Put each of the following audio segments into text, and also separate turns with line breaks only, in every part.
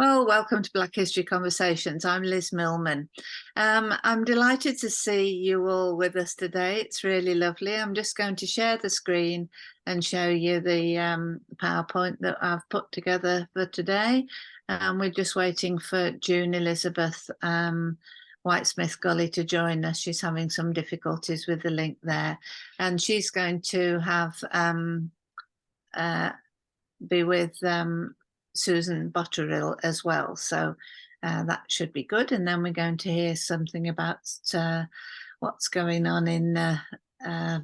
Well, welcome to Black History Conversations. I'm Liz Millman. I'm delighted to see you all with us today. It's really lovely. I'm just going to share the screen and show you the PowerPoint that I've put together for today. We're just waiting for June Elizabeth Whitesmith Gully to join us. She's having some difficulties with the link there, and she's going to have be with Susan Botterill as well. So that should be good. And then we're going to hear something about what's going on in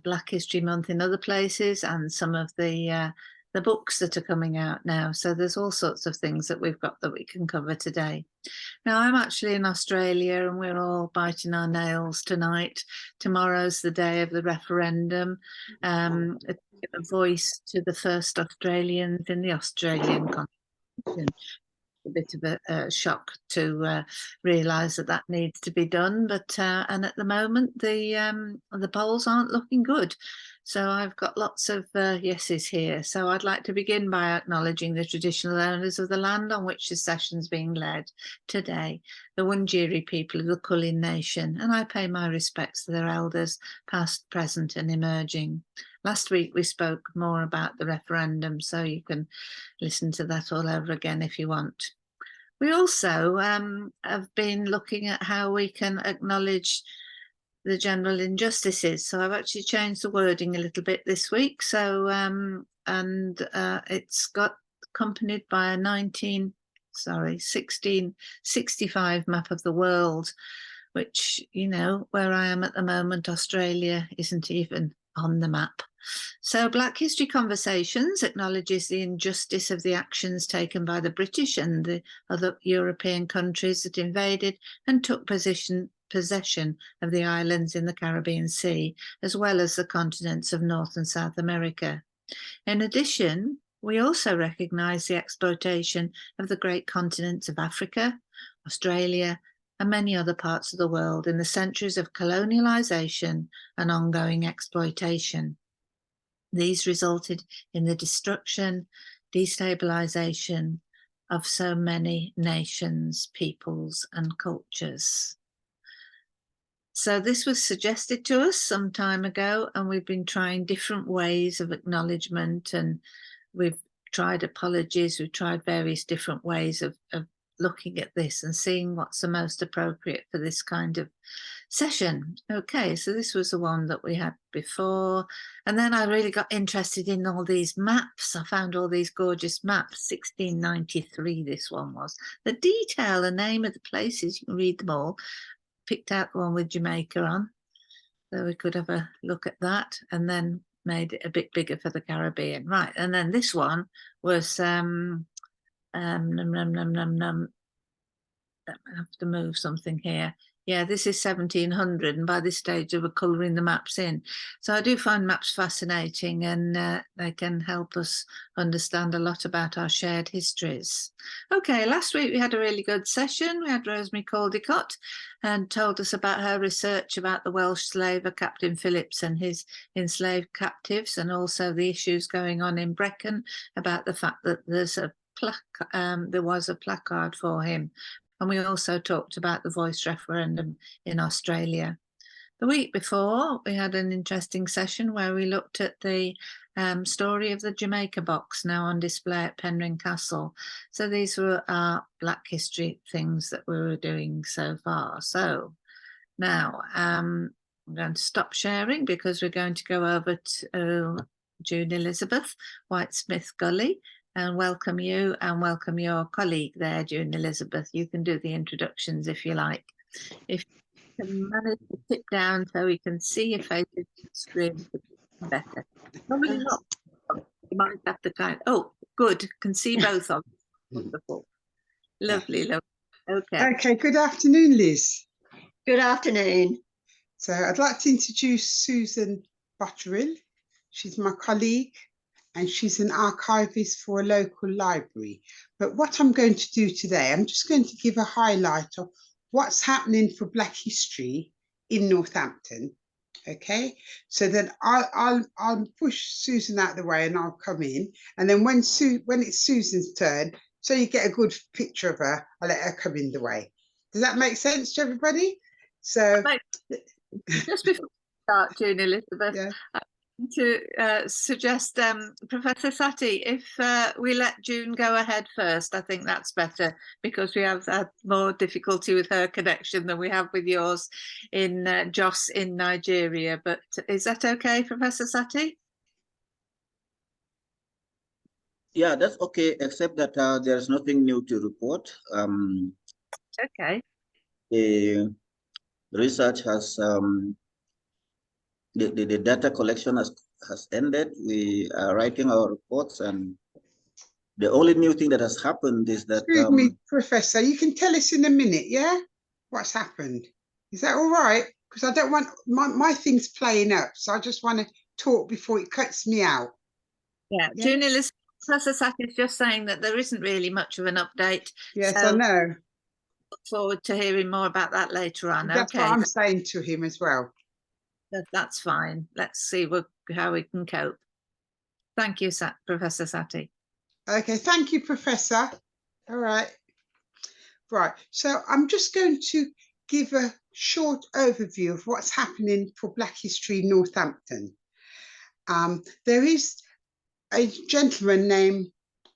Black History Month in other places and some of the books that are coming out now. So there's all sorts of things that we've got that we can cover today. Now, I'm actually in Australia and we're all biting our nails tonight. Tomorrow's the day of the referendum. A voice to the first Australians in the Australian Constitution. A bit of a shock to realise that needs to be done, but and at the moment the polls aren't looking good. So I've got lots of yeses here. So I'd like to begin by acknowledging the traditional owners of the land on which the session's being led today, the Wurundjeri people of the Kulin Nation, and I pay my respects to their elders, past, present and emerging. Last week we spoke more about the referendum, so you can listen to that all over again if you want. We also have been looking at how we can acknowledge the general injustices. So I've actually changed the wording a little bit this week. So it's got accompanied by a 1665 map of the world, which, you know, where I am at the moment, Australia isn't even on the map. So Black History Conversations acknowledges the injustice of the actions taken by the British and the other European countries that invaded and took possession of the islands in the Caribbean Sea, as well as the continents of North and South America. In addition, we also recognise the exploitation of the great continents of Africa, Australia, and many other parts of the world in the centuries of colonialisation and ongoing exploitation. These resulted in the destruction, destabilisation of so many nations, peoples, and cultures. So this was suggested to us some time ago, and we've been trying different ways of acknowledgement, and we've tried apologies, we've tried various different ways of looking at this and seeing what's the most appropriate for this kind of session. Okay, so this was the one that we had before, and then I really got interested in all these maps. I found all these gorgeous maps. 1693 this one was. The detail, the name of the places, you can read them all. Picked out the one with Jamaica on, so we could have a look at that, and then made it a bit bigger for the Caribbean. Right, and then this one was I have to move something here. Yeah, this is 1700, and by this stage they were colouring the maps in. So I do find maps fascinating, and they can help us understand a lot about our shared histories. Okay, last week we had a really good session. We had Rosemary Caldicott and told us about her research about the Welsh slaver Captain Phillips and his enslaved captives, and also the issues going on in Brecon about the fact that there was a placard for him. And we also talked about the voice referendum in Australia. The week before, we had an interesting session where we looked at the story of the Jamaica box, now on display at Penryn Castle. So these were our Black History things that we were doing so far. So now I'm going to stop sharing because we're going to go over to June Elizabeth Whitesmith Gully, and welcome you and welcome your colleague there, June Elizabeth. You can do the introductions if you like. If you can manage to sit down so we can see your face on the screen better. Probably not. You might have to oh, good. Can see both of them. Wonderful. Lovely, lovely. Okay.
Okay, good afternoon, Liz.
Good afternoon.
So I'd like to introduce Susan Botterill. She's my colleague, and she's an archivist for a local library. But what I'm going to do today, I'm just going to give a highlight of what's happening for Black history in Northampton. Okay, so then I'll push Susan out of the way and I'll come in. And then when it's Susan's turn, so you get a good picture of her. I'll let her come in the way. Does that make sense to everybody? So
just before we start, June Elizabeth,
yeah.
to suggest Professor Satie, if we let June go ahead first, I think that's better, because we have had more difficulty with her connection than we have with yours in Jos in Nigeria. But is that okay, Professor Satie?
Yeah, that's okay, except that there's nothing new to report.
Okay.
The research has, the data collection has ended. We are writing our reports, and the only new thing that has happened is that—
Excuse me, Professor, you can tell us in a minute, yeah? What's happened? Is that all right? Because I don't want my things playing up, so I just want to talk before it cuts me out.
Yeah,
Yeah?
June Elizabeth, Professor Satie is just saying that there isn't really much of an update.
Yes,
so
I know.
look forward to hearing more about that later on.
That's
Okay,
what I'm saying to him as well.
that's fine. Let's see how we can cope. Thank you, Professor Satie.
Okay, thank you, Professor. All right. Right, so I'm just going to give a short overview of what's happening for Black History in Northampton. There is a gentleman named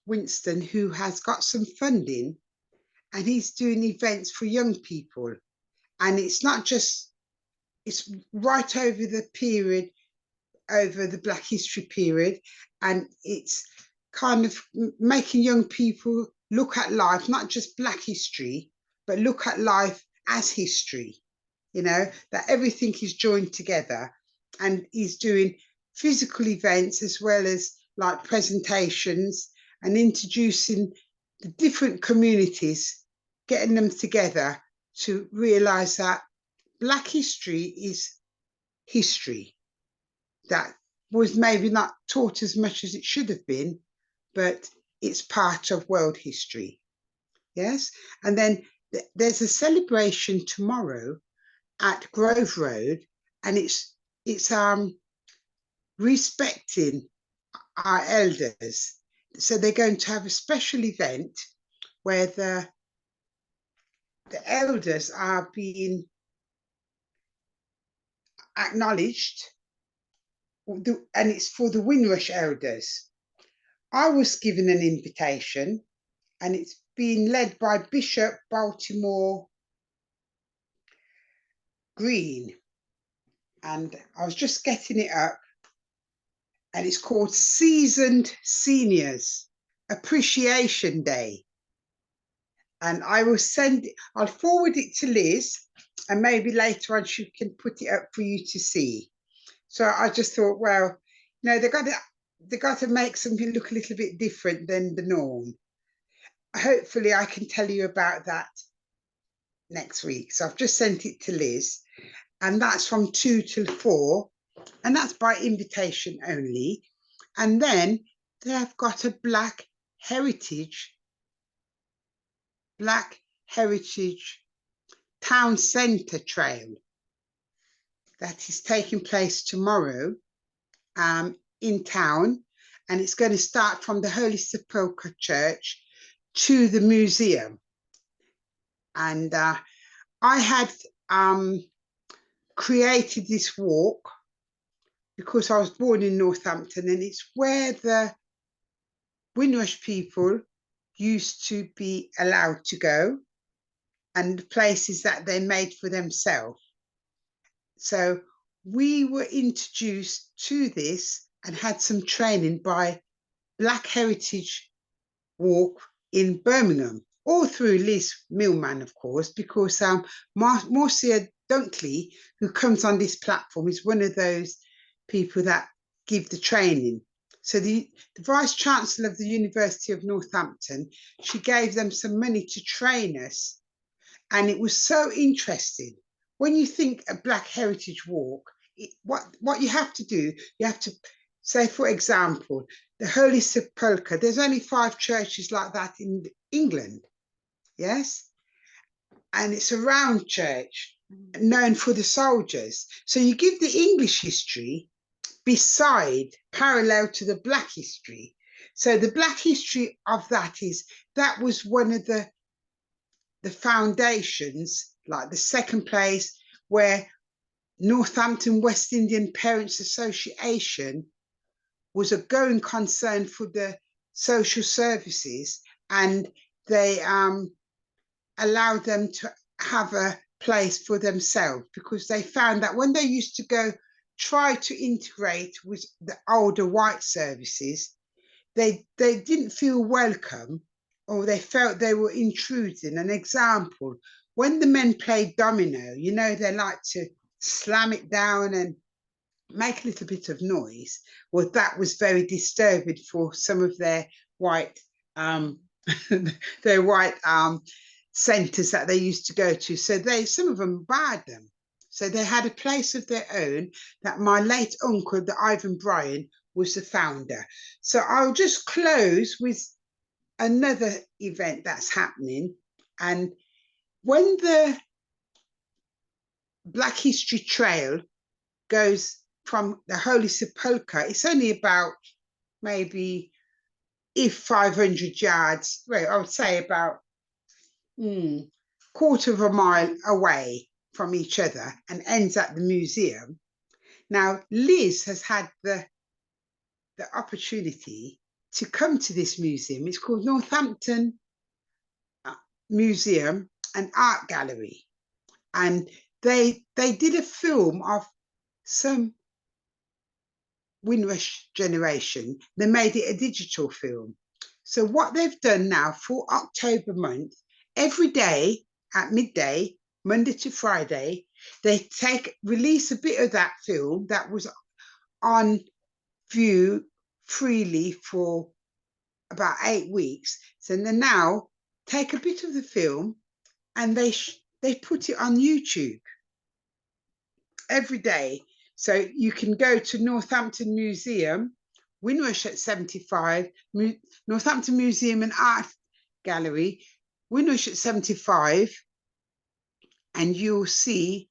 Winston who has got some funding, and he's doing events for young people. And it's not just, it's right over the period, over the Black History period, and it's kind of making young people look at life, not just Black history, but look at life as history, you know, that everything is joined together. And he's doing physical events as well as like presentations, and introducing the different communities, getting them together to realise that Black history is history that was maybe not taught as much as it should have been, but it's part of world history. Yes, and then there's a celebration tomorrow at Grove Road, and it's respecting our elders. So they're going to have a special event where the elders are being acknowledged, and it's for the Windrush elders. I was given an invitation, and it's being led by Bishop Baltimore Green. And I was just getting it up, and it's called Seasoned Seniors Appreciation Day. And I'll forward it to Liz, and maybe later on she can put it up for you to see. So I just thought, well, no, they got to make something look a little bit different than the norm. Hopefully I can tell you about that next week. So I've just sent it to Liz, and that's from 2 till 4, and that's by invitation only. And then they have got a Black Heritage Town Centre Trail that is taking place tomorrow in town, and it's going to start from the Holy Sepulchre Church to the museum. And I had created this walk because I was born in Northampton, and it's where the Windrush people used to be allowed to go, and the places that they made for themselves. So we were introduced to this and had some training by Black Heritage Walk in Birmingham, all through Liz Millman, of course, because Marcia Dunkley, who comes on this platform, is one of those people that give the training. So the Vice Chancellor of the University of Northampton, she gave them some money to train us. And it was so interesting. When you think a Black Heritage Walk, what you have to do, you have to say, for example, the Holy Sepulchre, there's only 5 churches like that in England, yes? And it's a round church, known for the soldiers. So you give the English history parallel to the Black history. So the Black history of that is, that was one of the foundations, like the second place, where Northampton West Indian Parents Association was a going concern for the social services, and they allowed them to have a place for themselves, because they found that when they used to go try to integrate with the older white services, they didn't feel welcome, or they felt they were intruding. An example, when the men played domino, you know, they like to slam it down and make a little bit of noise. Well, that was very disturbing for some of their white centres that they used to go to. So some of them barred them. So they had a place of their own, that my late uncle, the Ivan Bryan, was the founder. So I'll just close with another event that's happening. And when the Black History Trail goes from the Holy Sepulchre, it's only about maybe, if 500 yards, well, I would say about quarter of a mile away from each other, and ends at the museum. Now, Liz has had the opportunity to come to this museum. It's called Northampton Museum and Art Gallery. And they did a film of some Windrush generation. They made it a digital film. So what they've done now for October month, every day at midday, Monday to Friday, they release a bit of that film that was on view freely for about 8 weeks. So they now take a bit of the film and they put it on YouTube every day. So you can go to Northampton Museum, Windrush at 75, Northampton Museum and Art Gallery, Windrush at 75, and you'll see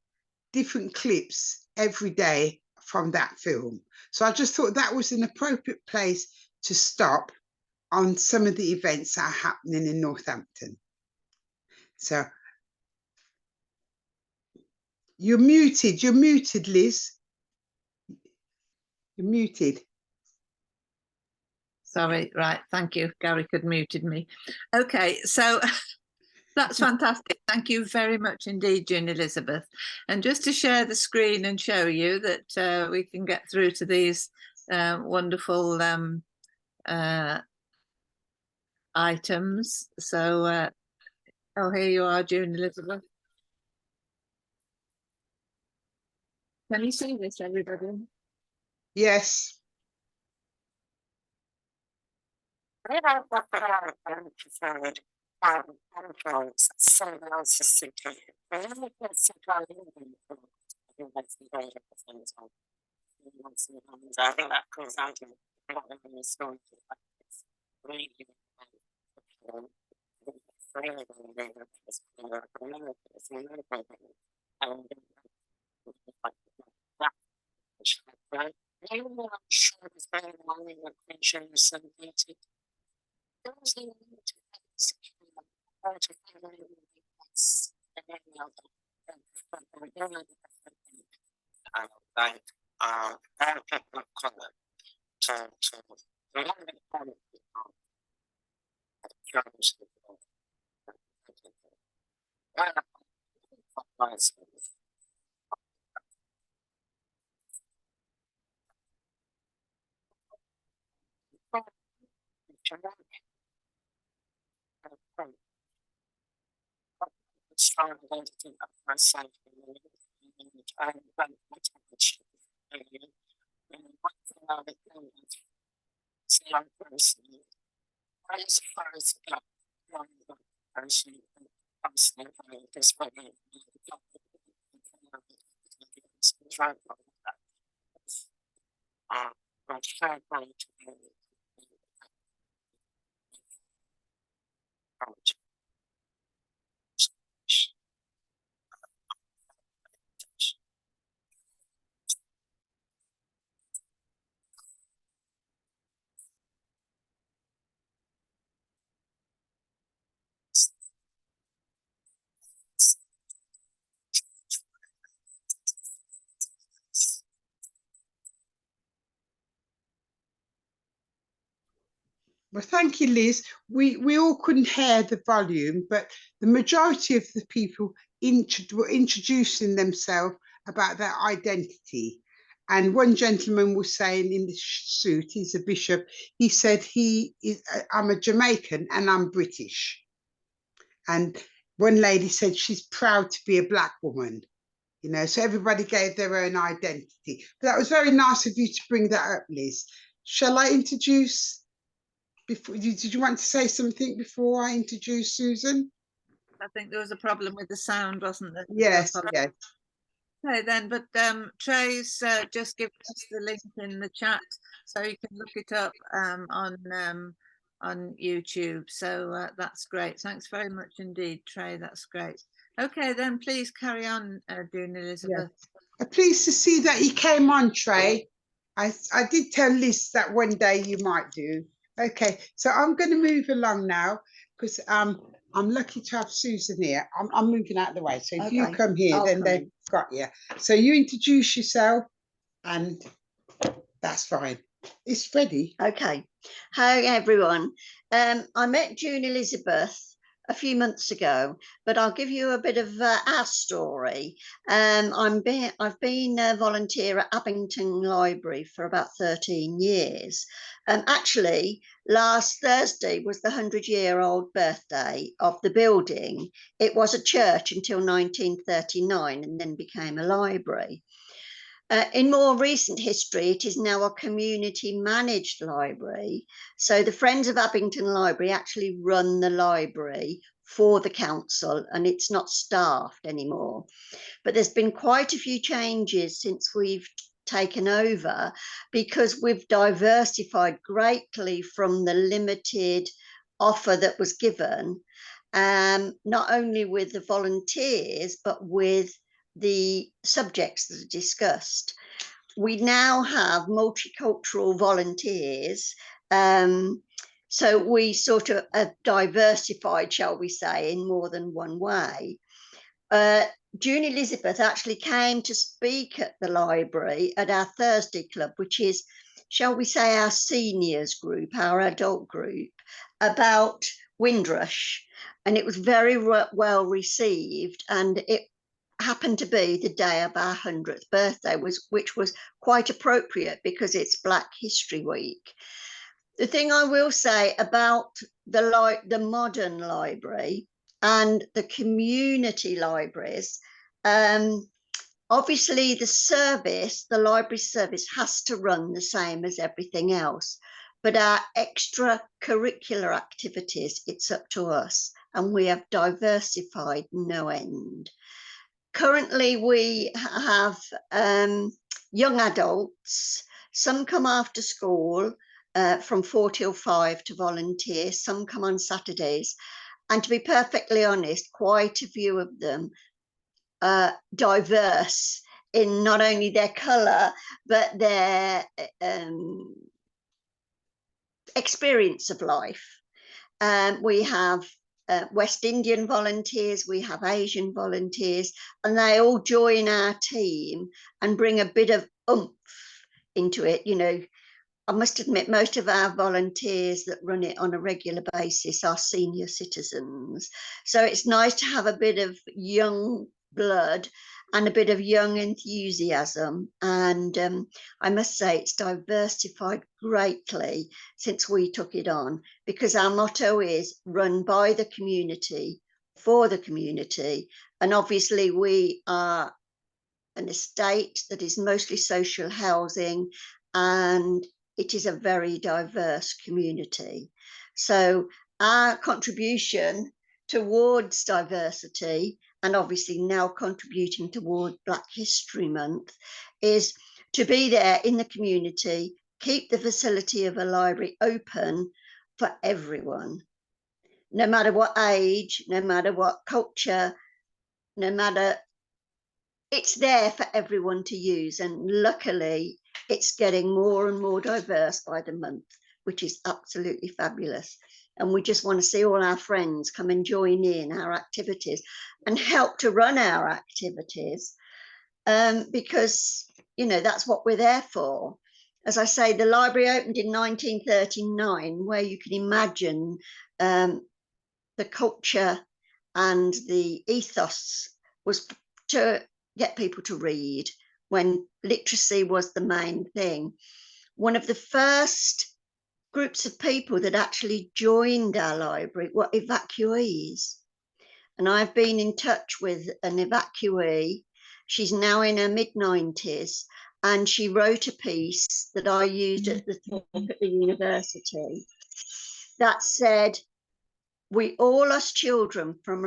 different clips every day from that film. So I just thought that was an appropriate place to stop on some of the events that are happening in Northampton. So you're muted, Liz. You're muted.
Sorry, right, thank you. Gary had muted me. Okay, so that's fantastic. Thank you very much indeed, June Elizabeth. And just to share the screen and show you that we can get through to these wonderful items. So, oh, here you are, June Elizabeth. Can you see this, everybody?
Yes. Well, thank you, Liz. We all couldn't hear the volume, but the majority of the people were introducing themselves about their identity. And one gentleman was saying in the suit, he's a bishop, he said, I'm a Jamaican and I'm British. And one lady said she's proud to be a Black woman. You know, so everybody gave their own identity. But that was very nice of you to bring that up, Liz. Shall I introduce? Did you want to say something before I introduce Susan?
I think there was a problem with the sound, wasn't there?
Yes, yes.
Okay then, but Trey's just given us the link in the chat, so you can look it up on YouTube. So that's great. Thanks very much indeed, Trey. That's great. Okay, then please carry on, June Elizabeth.
I'm pleased to see that you came on, Trey. I did tell Liz that one day you might do. Okay, so I'm going to move along now because I'm lucky to have Susan here. I'm moving out of the way. So if you come here, then they've got you. So you introduce yourself and that's fine. It's ready.
Okay. Hi, everyone. I met June Elizabeth a few months ago, but I'll give you a bit of our story. I've been a volunteer at Abington Library for about 13 years. Actually, last Thursday was the 100-year-old birthday of the building. It was a church until 1939 and then became a library. In more recent history, it is now a community managed library. So the Friends of Abington Library actually run the library for the council and it's not staffed anymore. But there's been quite a few changes since we've taken over because we've diversified greatly from the limited offer that was given, not only with the volunteers, but with the subjects that are discussed. We now have multicultural volunteers, so we sort of have diversified, shall we say, in more than one way. June Elizabeth actually came to speak at the library at our Thursday club, which is, shall we say, our seniors group, our adult group, about Windrush, and it was very well received, and it happened to be the day of our 100th birthday, which was quite appropriate because it's Black History Week. The thing I will say about the modern library and the community libraries, obviously the library service has to run the same as everything else, but our extracurricular activities, it's up to us, and we have diversified no end. Currently, we have young adults. Some come after school from 4 till 5 to volunteer. Some come on Saturdays. And to be perfectly honest, quite a few of them are diverse in not only their colour, but their experience of life. We have West Indian volunteers, we have Asian volunteers, and they all join our team and bring a bit of oomph into it. You know, I must admit, most of our volunteers that run it on a regular basis are senior citizens. So it's nice to have a bit of young blood and a bit of young enthusiasm. And I must say it's diversified greatly since we took it on, because our motto is run by the community, for the community. And obviously we are an estate that is mostly social housing, and it is a very diverse community. So our contribution towards diversity, and obviously now contributing toward Black History Month, is to be there in the community, keep the facility of a library open for everyone, no matter what age, no matter what culture, no matter, it's there for everyone to use. And luckily, it's getting more and more diverse by the month, which is absolutely fabulous. And we just want to see all our friends come and join in our activities and help to run our activities, because, you know, that's what we're there for. as I say, the library opened in 1939, where you can imagine the culture and the ethos was to get people to read, when literacy was the main thing. One of the first groups of people that actually joined our library were evacuees. And I've been in touch with an evacuee. She's now in her mid-90s, and she wrote a piece that I used at the talk at the university that said, we all us children from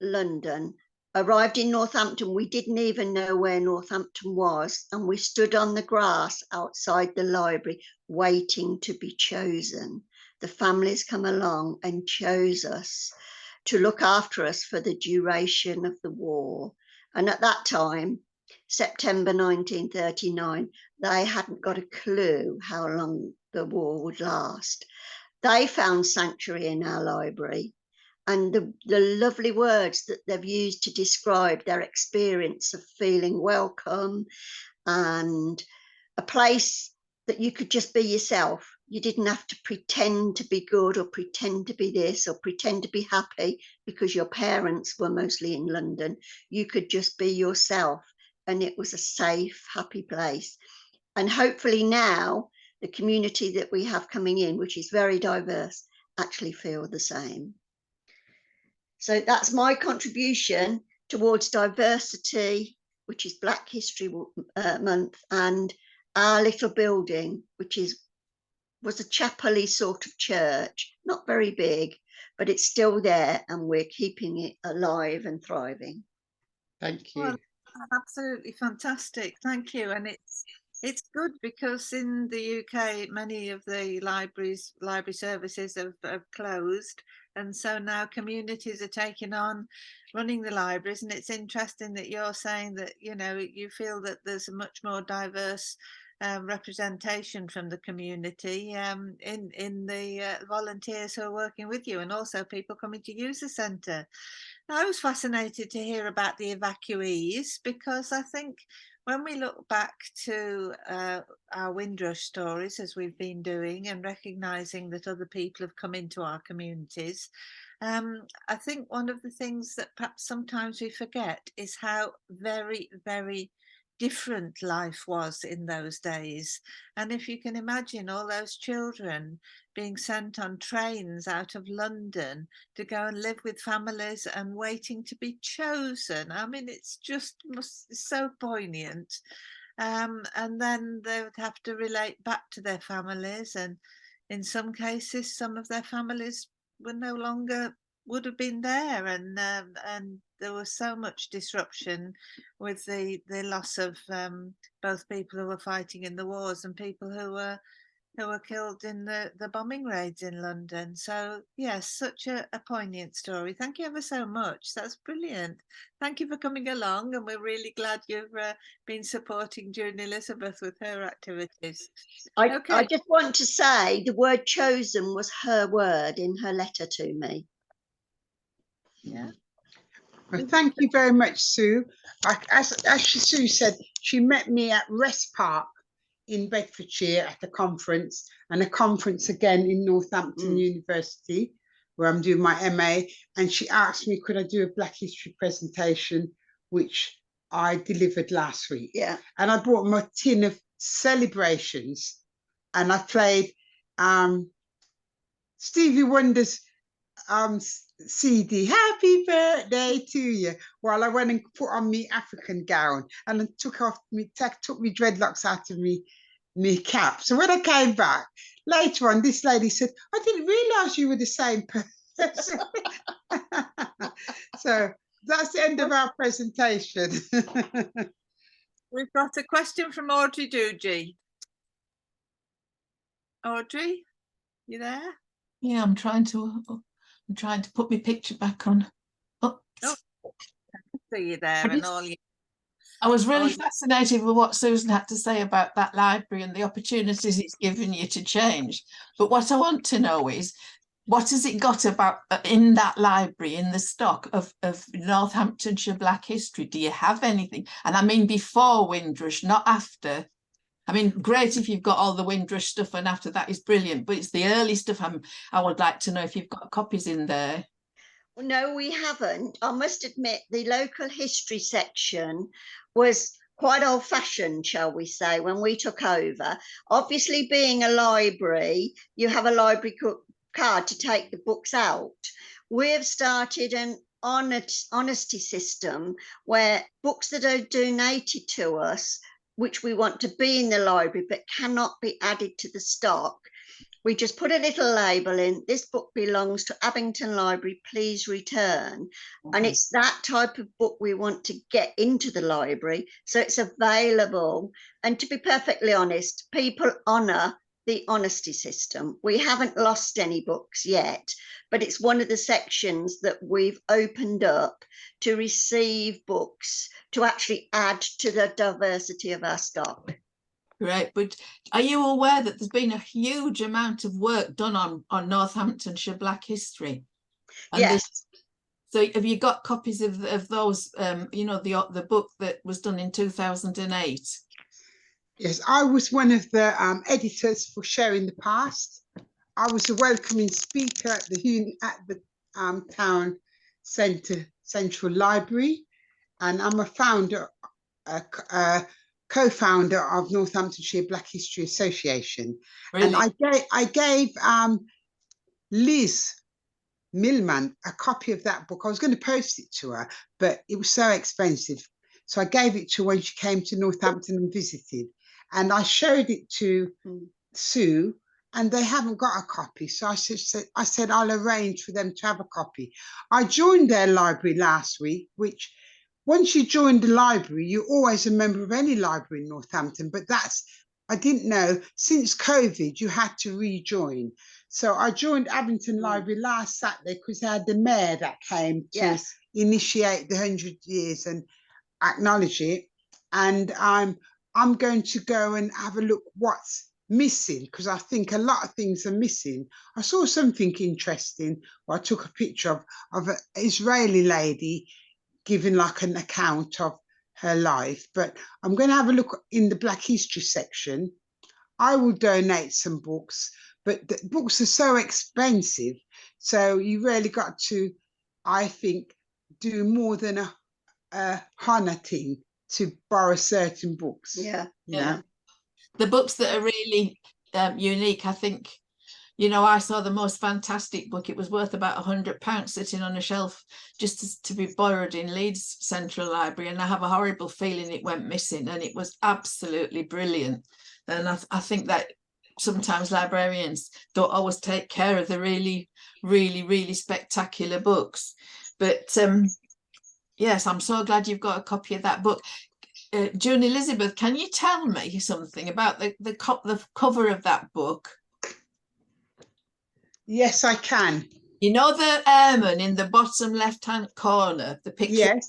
London arrived in Northampton. We didn't even know where Northampton was, and we stood on the grass outside the library waiting to be chosen. The families come along and chose us to look after us for the duration of the war. And at that time, September 1939, they hadn't got a clue how long the war would last. They found sanctuary in our library, and the lovely words that they've used to describe their experience of feeling welcome and a place that you could just be yourself. You didn't have to pretend to be good or pretend to be this or pretend to be happy because your parents were mostly in London. You could just be yourself, and it was a safe, happy place. And hopefully now the community that we have coming in, which is very diverse, actually feel the same. So that's my contribution towards diversity, which is Black History Month, and our little building, which was a chapel-y sort of church, not very big, but it's still there, and we're keeping it alive and thriving.
Thank you.
Well, absolutely fantastic. Thank you. And it's good because in the UK, many of the library services have closed. And so now communities are taking on running the libraries. And it's interesting that you're saying that, you know, you feel that there's a much more diverse representation from the community in the volunteers who are working with you, and also people coming to use the centre. I was fascinated to hear about the evacuees, because I think when we look back to our Windrush stories, as we've been doing, and recognising that other people have come into our communities, I think one of the things that perhaps sometimes we forget is how very, very different life was in those days. And if you can imagine all those children being sent on trains out of London to go and live with families and waiting to be chosen, I mean, it's just so poignant. And then they would have to relate back to their families, and in some cases some of their families were no longer would have been there, and there was so much disruption with the loss of both people who were fighting in the wars and people who were killed in the bombing raids in London. So yes, such a poignant story. Thank you ever so much. That's brilliant. Thank you for coming along, and we're really glad you've been supporting June Elizabeth with her activities.
I just want to say the word chosen was her word in her letter to me.
Yeah.
Well, thank you very much, Sue. As Sue said, she met me at Rest Park in Bedfordshire at a conference, and a conference again in Northampton University, where I'm doing my MA. And she asked me, could I do a Black History presentation, which I delivered last week.
Yeah.
And I brought my tin of Celebrations, and I played Stevie Wonder's CD, Happy Birthday to You, while I went and put on my African gown and then took me dreadlocks out of me cap. So when I came back later on, this lady said, I didn't realise you were the same person. So that's the end of our presentation.
We've got a question from Audrey Doogie. Audrey, you there?
Yeah, I'm trying to put my picture back on. Oh,
I see you there, and all you.
I was really fascinated with what Susan had to say about that library and the opportunities it's given you to change. But what I want to know is, what has it got about in that library, in the stock of Northamptonshire Black history? Do you have anything? And I mean before Windrush, not after. I mean, great if you've got all the Windrush stuff, and after that is brilliant. But it's the early stuff I would like to know if you've got copies in there.
No, we haven't. I must admit, the local history section was quite old-fashioned, shall we say, when we took over. Obviously, being a library, you have a library card to take the books out. We have started an honesty system where books that are donated to us, which we want to be in the library but cannot be added to the stock, we just put a little label in, this book belongs to Abington Library, please return. And it's that type of book we want to get into the library, so it's available. And to be perfectly honest, people honour the honesty system. We haven't lost any books yet, but it's one of the sections that we've opened up to receive books to actually add to the diversity of our stock.
Great, but are you aware that there's been a huge amount of work done on Northamptonshire Black history? And
yes.
So have you got copies of those, you know, the book that was done in 2008?
Yes, I was one of the editors for Sharing the Past. I was a welcoming speaker at the town centre central library, and I'm a founder, co-founder of Northamptonshire Black History Association. Really? And I gave Liz Millman a copy of that book. I was going to post it to her, but it was so expensive, so I gave it to her when she came to Northampton and visited. And I showed it to Sue, and they haven't got a copy. So I said I'll arrange for them to have a copy. I joined their library last week, which once you join the library, you're always a member of any library in Northampton. But I didn't know, since COVID, you had to rejoin. So I joined Abington Library last Saturday because they had the mayor that came to initiate the 100 years and acknowledge it. And I'm going to go and have a look what's missing, because I think a lot of things are missing. I saw something interesting where I took a picture of an Israeli lady giving like an account of her life, but I'm going to have a look in the Black History section. I will donate some books, but the books are so expensive, so you really got to, I think, do more than a Hannah thing to borrow certain books.
Yeah.
The books that are really unique, I think, you know, I saw the most fantastic book. It was worth about £100 sitting on a shelf just to be borrowed in Leeds Central Library, and I have a horrible feeling it went missing, and it was absolutely brilliant. And I think that sometimes librarians don't always take care of the really, really, really spectacular books. But yes, I'm so glad you've got a copy of that book. June Elizabeth, can you tell me something about the cover of that book?
Yes, I can.
You know the airman in the bottom left-hand corner, the picture?
Yes.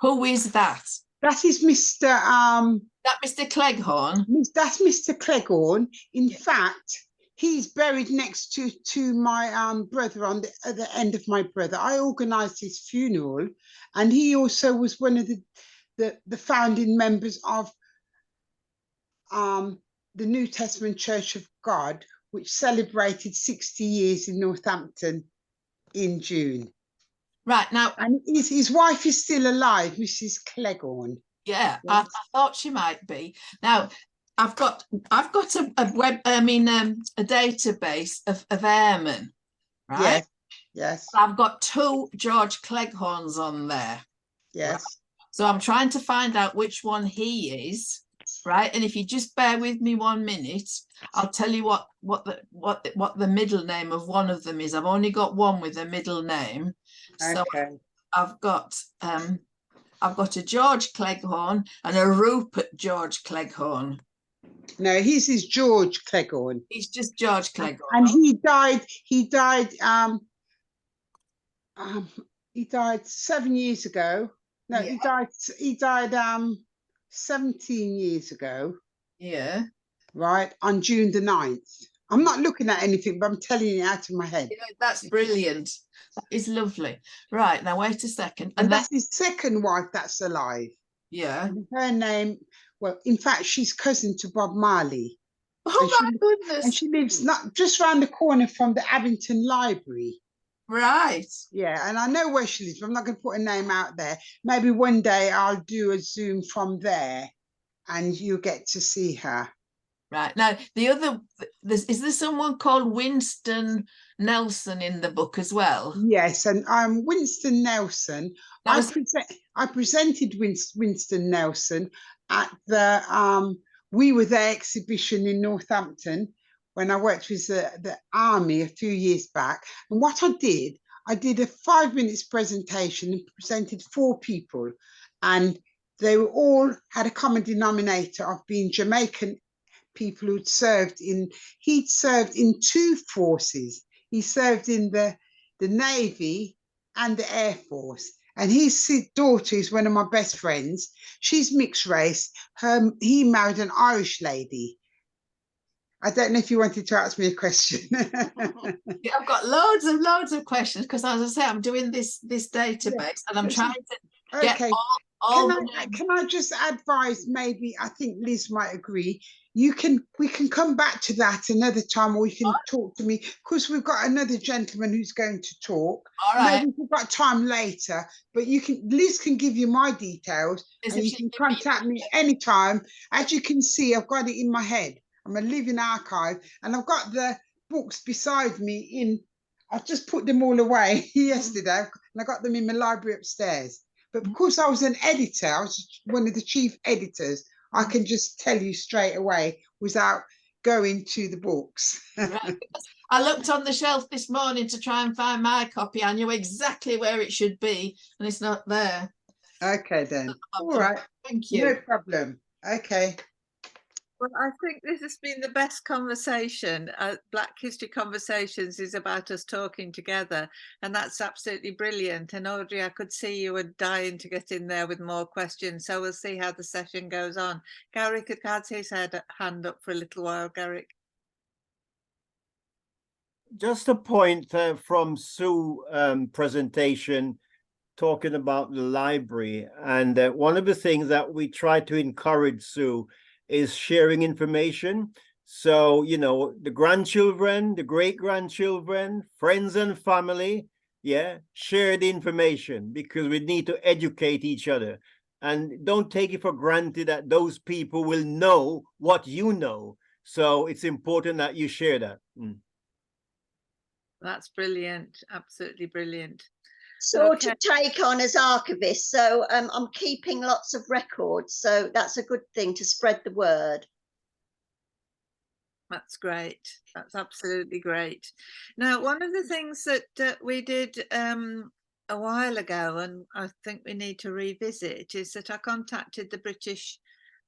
Who is that?
That is Mr.
That Mr. Cleghorn?
That's Mr. Cleghorn. In fact, he's buried next to my brother on the other end of my brother. I organised his funeral, and he also was one of the founding members of the New Testament Church of God, which celebrated 60 years in Northampton in June.
Right, now,
and his wife is still alive, Mrs. Cleghorn.
Yeah, I thought she might be. Now, I've got a database of airmen, right?
Yes.
I've got 2 George Cleghorns on there.
Yes.
Right? So I'm trying to find out which one he is, right? And if you just bear with me 1 minute, I'll tell you what the middle name of one of them is. I've only got one with a middle name. So
okay.
I've got a George Cleghorn and a Rupert George Cleghorn.
No, his is George Cleghorn.
He's just George Cleghorn.
And he died 7 years ago. No, yeah. he died 17 years ago.
Yeah.
Right, on June the 9th. I'm not looking at anything, but I'm telling you out of my head.
Yeah, that's brilliant. That is lovely. Right, now wait a second.
And that's his second wife that's alive.
Yeah.
And her name well, in fact, she's cousin to Bob Marley.
Oh my goodness.
And she lives not just round the corner from the Abington Library.
Right.
Yeah, and I know where she lives, but I'm not going to put a name out there. Maybe one day I'll do a Zoom from there and you'll get to see her.
Right. Now, the other, is there someone called Winston Nelson in the book as well?
Yes, and Winston Nelson. I presented Winston Nelson at the We Were There exhibition in Northampton when I worked with the army a few years back. And what I did a 5 minutes presentation and presented 4 people, and they were all had a common denominator of being Jamaican people he'd served in 2 forces. He served in the Navy and the Air Force. And his daughter is one of my best friends. She's mixed race. He married an Irish lady. I don't know if you wanted to ask me a question.
Yeah, I've got loads of questions because, as I say, I'm doing this database and I'm trying to get all
Can I just advise, maybe, I think Liz might agree, we can come back to that another time, or you can talk to me, because we've got another gentleman who's going to talk.
All right.
Maybe we've got time later, but Liz can give you my details and you can contact me anytime. As you can see, I've got it in my head. I'm a living archive, and I've got the books beside me I've just put them all away yesterday, and I got them in my library upstairs. But because I was an editor, I was one of the chief editors, I can just tell you straight away without going to the books.
Right. I looked on the shelf this morning to try and find my copy. I knew exactly where it should be, and it's not there.
Okay, then. All right.
Thank you.
No problem. Okay.
Well, I think this has been the best conversation. Black History Conversations is about us talking together, and that's absolutely brilliant. And Audrey, I could see you were dying to get in there with more questions, so we'll see how the session goes on. Garrick had his hand up for a little while. Garrick.
Just a point from Sue's presentation talking about the library, and one of the things that we try to encourage, Sue, is sharing information. So, you know, the grandchildren, the great-grandchildren, friends and family, share the information, because we need to educate each other. And don't take it for granted that those people will know what you know. So it's important that you share that.
That's brilliant. Absolutely brilliant.
Sort of take on as archivist. So I'm keeping lots of records. So that's a good thing to spread the word.
That's great. That's absolutely great. Now, one of the things that we did a while ago, and I think we need to revisit, is that I contacted the British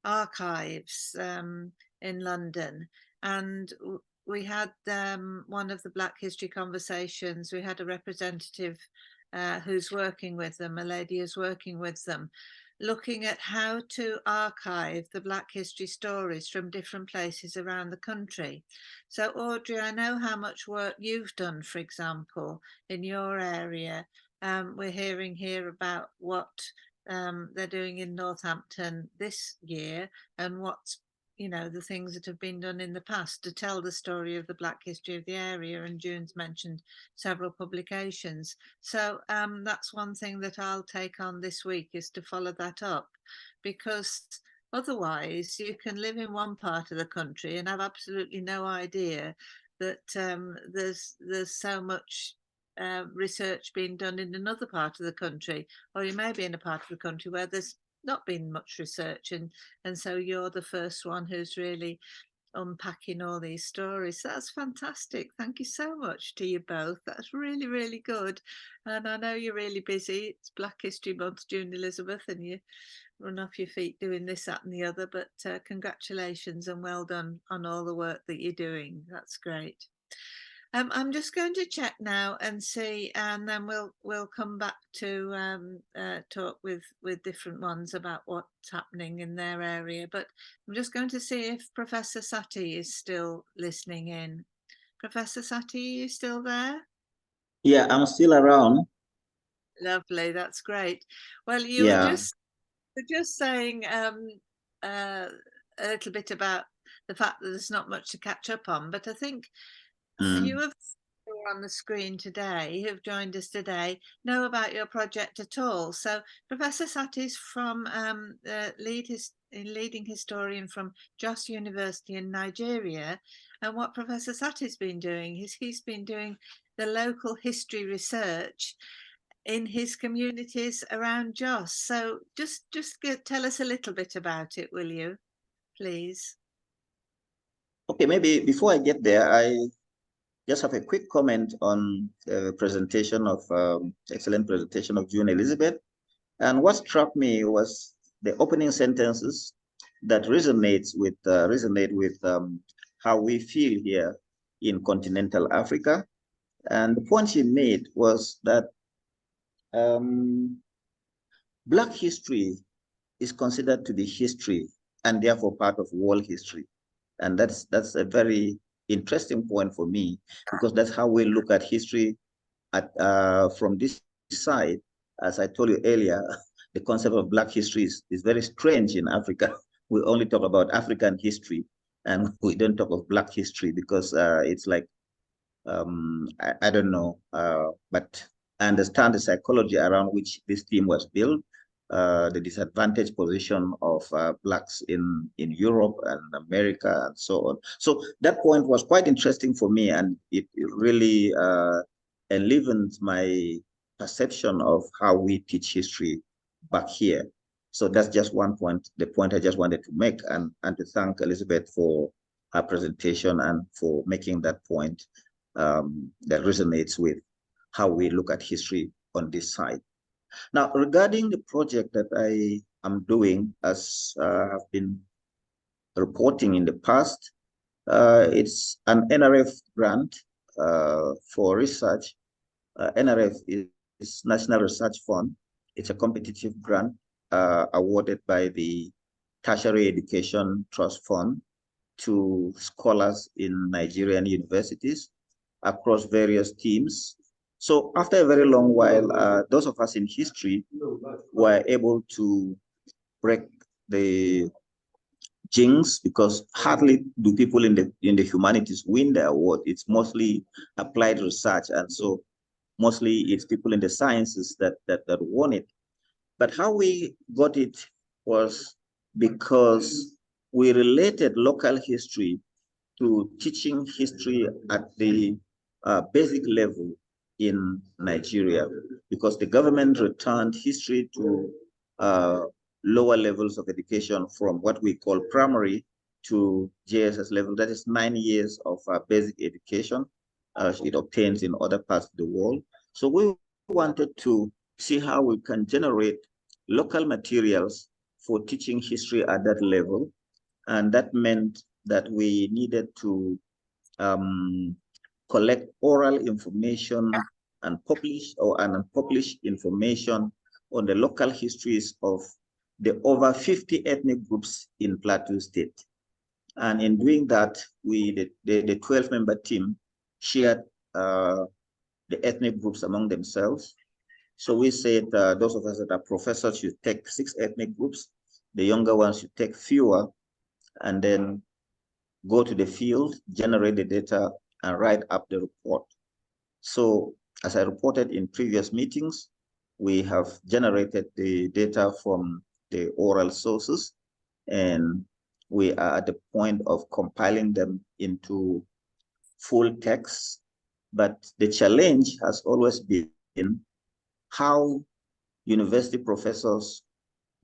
Archives in London, and we had one of the Black History Conversations. We had a representative who's working with them, a lady who's working with them, looking at how to archive the Black history stories from different places around the country. So Audrey, I know how much work you've done, for example, in your area. We're hearing here about what they're doing in Northampton this year, and what's, you know, the things that have been done in the past to tell the story of the Black history of the area. And June's mentioned several publications. So that's one thing that I'll take on this week, is to follow that up, because otherwise you can live in one part of the country and have absolutely no idea that there's so much research being done in another part of the country, or you may be in a part of the country where there's not been much research, and so you're the first one who's really unpacking all these stories. That's fantastic. Thank you so much to you both. That's really, really good. And I know you're really busy. It's Black History Month, June Elizabeth, and you run off your feet doing this, that and the other, but congratulations and well done on all the work that you're doing. That's great. I'm just going to check now and see, and then we'll come back to talk with different ones about what's happening in their area. But I'm just going to see if Professor Sati is still listening in. Professor Sati, are you still there?
Yeah, I'm still around.
Lovely, that's great. Well, you were just saying a little bit about the fact that there's not much to catch up on, but I think
Mm.
few of us who are on the screen today, who've joined us today, know about your project at all. So Professor Saty is from leading historian from Jos University in Nigeria. And what Professor Saty's been doing is he's been doing the local history research in his communities around Jos. So just tell us a little bit about it, will you, please?
Okay, maybe before I get there, I just have a quick comment on the presentation of excellent presentation of June Elizabeth. And what struck me was the opening sentences that resonate with how we feel here in continental Africa. And the point she made was that Black history is considered to be history and therefore part of world history. And that's a very interesting point for me, because that's how we look at history from this side. As I told you earlier, the concept of Black history is very strange in Africa. We only talk about African history and we don't talk of Black history, because it's like, I don't know, but I understand the psychology around which this theme was built, the disadvantaged position of Blacks in Europe and America and so on. So that point was quite interesting for me, and it really enlivened my perception of how we teach history back here. So that's just one point, the point I just wanted to make, and to thank Elizabeth for her presentation and for making that point that resonates with how we look at history on this side. Now, regarding the project that I am doing, as I've been reporting in the past, it's an NRF grant for research. NRF is National Research Fund. It's a competitive grant awarded by the Tertiary Education Trust Fund to scholars in Nigerian universities across various teams. So after a very long while, those of us in history were able to break the jinx, because hardly do people in the humanities win the award. It's mostly applied research, and so mostly it's people in the sciences that won it. But how we got it was because we related local history to teaching history at the basic level in Nigeria, because the government returned history to lower levels of education from what we call primary to JSS level. That is 9 years of basic education it obtains in other parts of the world. So we wanted to see how we can generate local materials for teaching history at that level. And that meant that we needed to collect oral information and publish or unpublished information on the local histories of the over 50 ethnic groups in Plateau State. And in doing that, the 12-member team shared the ethnic groups among themselves. So we said those of us that are professors should take 6 ethnic groups, the younger ones should take fewer, and then go to the field, generate the data, and write up the report. So as I reported in previous meetings, we have generated the data from the oral sources, and we are at the point of compiling them into full text. But the challenge has always been how university professors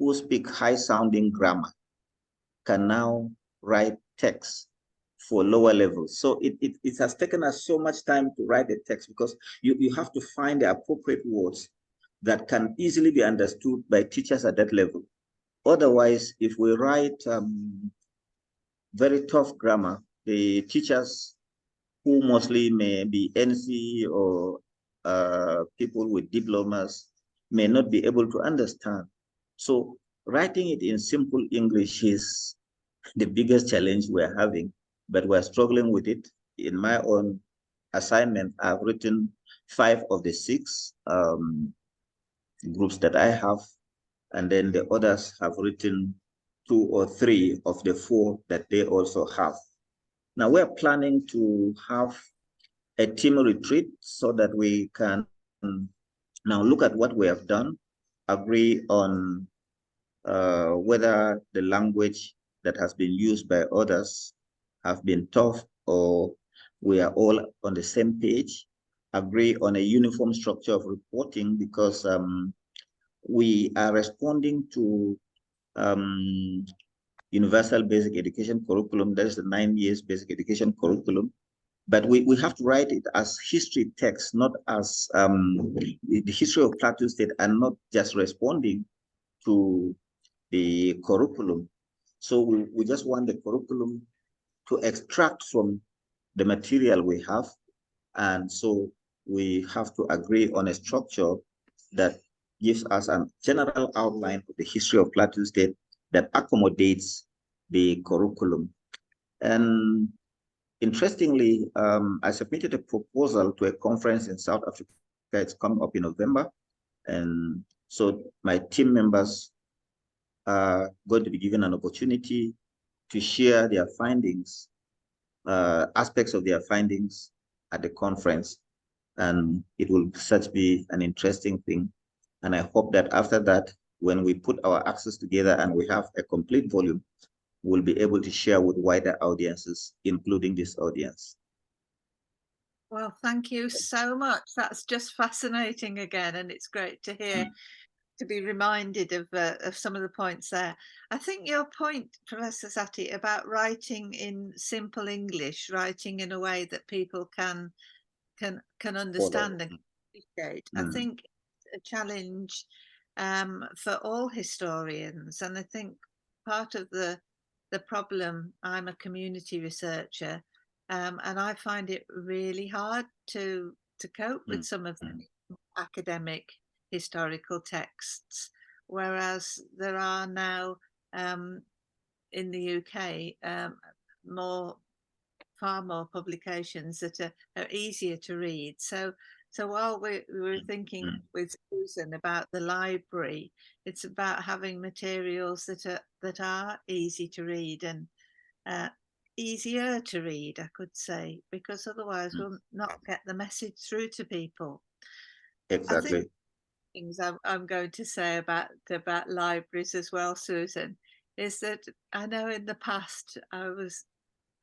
who speak high-sounding grammar can now write text for lower levels. So it has taken us so much time to write the text, because you have to find the appropriate words that can easily be understood by teachers at that level. Otherwise, if we write very tough grammar, the teachers who mostly may be NC or people with diplomas may not be able to understand. So writing it in simple English is the biggest challenge we're having, but we're struggling with it. In my own assignment, I've written 5 of the 6 groups that I have, and then the others have written 2 or 3 of the 4 that they also have. Now we're planning to have a team retreat so that we can now look at what we have done, agree on whether the language that has been used by others have been tough or we are all on the same page, agree on a uniform structure of reporting, because we are responding to universal basic education curriculum. That is the 9 years basic education curriculum. But we have to write it as history text, not as the history of Plateau State, and not just responding to the curriculum. So we just want the curriculum to extract from the material we have. And so we have to agree on a structure that gives us a general outline of the history of Plateau State that accommodates the curriculum. And interestingly, I submitted a proposal to a conference in South Africa. It's coming up in November. And so my team members are going to be given an opportunity to share their findings, aspects of their findings at the conference. And it will such be an interesting thing. And I hope that after that, when we put our access together and we have a complete volume, we'll be able to share with wider audiences, including this audience.
Well, thank you so much. That's just fascinating again, and it's great to hear, to be reminded of some of the points there. I think your point, Professor Sati, about writing in simple English, writing in a way that people can understand and appreciate, I think a challenge for all historians. And I think part of the problem, I'm a community researcher, and I find it really hard to cope with some of the academic historical texts, whereas there are now in the UK far more publications that are easier to read. So while we were thinking with Susan about the library, it's about having materials that are easy to read and easier to read, I could say, because otherwise we'll not get the message through to people.
Exactly.
I think things I'm going to say about libraries as well, Susan, is that I know in the past I was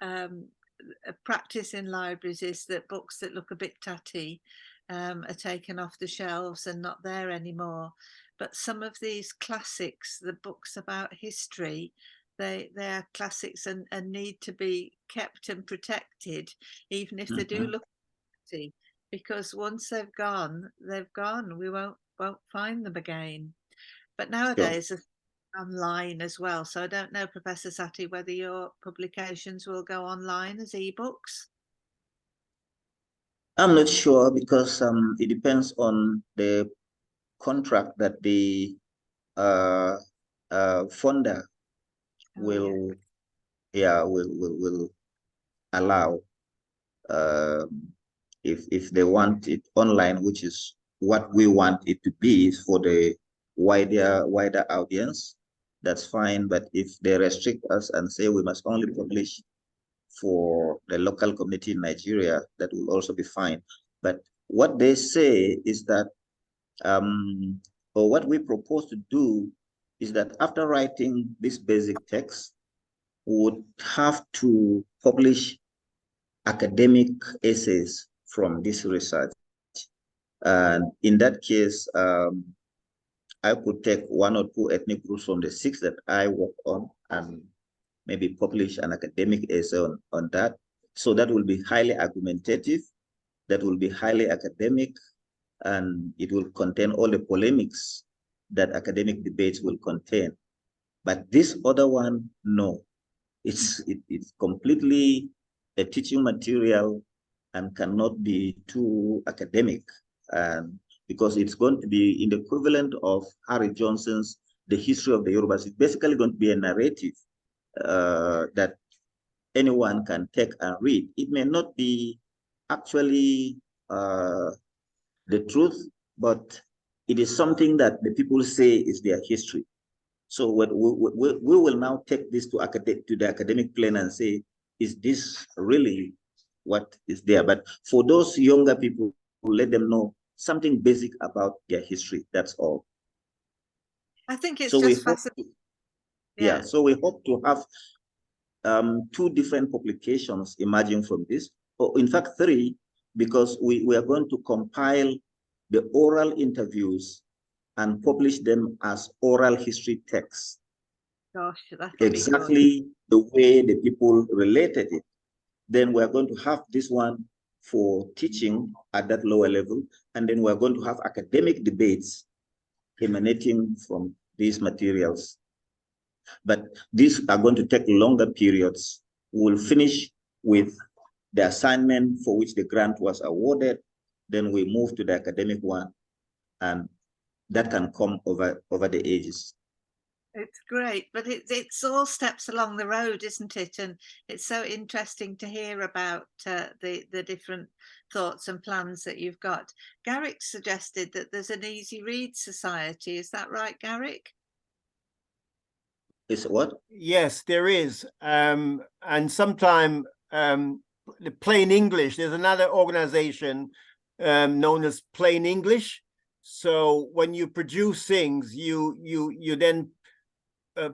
a practice in libraries is that books that look a bit tatty are taken off the shelves and not there anymore. But some of these classics, the books about history, they are classics and need to be kept and protected, even if they do look tatty, because once they've gone, we won't find them again. But nowadays, sure, online as well. So I don't know, Professor Sati, whether your publications will go online as ebooks.
I'm not sure, because it depends on the contract that the funder will allow. If they want it online, which is what we want it to be for the wider audience, that's fine. But if they restrict us and say we must only publish for the local community in Nigeria, that will also be fine. But what they say is that, or what we propose to do is that after writing this basic text, we would have to publish academic essays from this research. And in that case, I could take 1 or 2 ethnic groups from the 6 that I work on and maybe publish an academic essay on that. So that will be highly argumentative, that will be highly academic, and it will contain all the polemics that academic debates will contain. But this other one, no, it's completely a teaching material and cannot be too academic, and because it's going to be in the equivalent of Harry Johnson's The History of the Yorubas. It's basically going to be a narrative that anyone can take and read. It may not be actually the truth, but it is something that the people say is their history. So what we will now take this to the academic plane and say, is this really what is there? But for those younger people, let them know something basic about their history. That's all.
I think it's
So
just fascinating.
Yeah, so we hope to have 2 different publications emerging from this, or in fact 3, because we are going to compile the oral interviews and publish them as oral history texts.
Gosh, that
Exactly the way the people related it. Then we're going to have this one for teaching at that lower level, and then we're going to have academic debates emanating from these materials. But these are going to take longer periods. We'll finish with the assignment for which the grant was awarded. Then we move to the academic one, and that can come over the ages.
It's great, but it's all steps along the road, isn't it? And it's so interesting to hear about the different thoughts and plans that you've got. Garrick suggested that there's an Easy Read Society. Is that right, Garrick?
Is what?
Yes, there is. And sometime the Plain English, there's another organization known as Plain English. So when you produce things, you then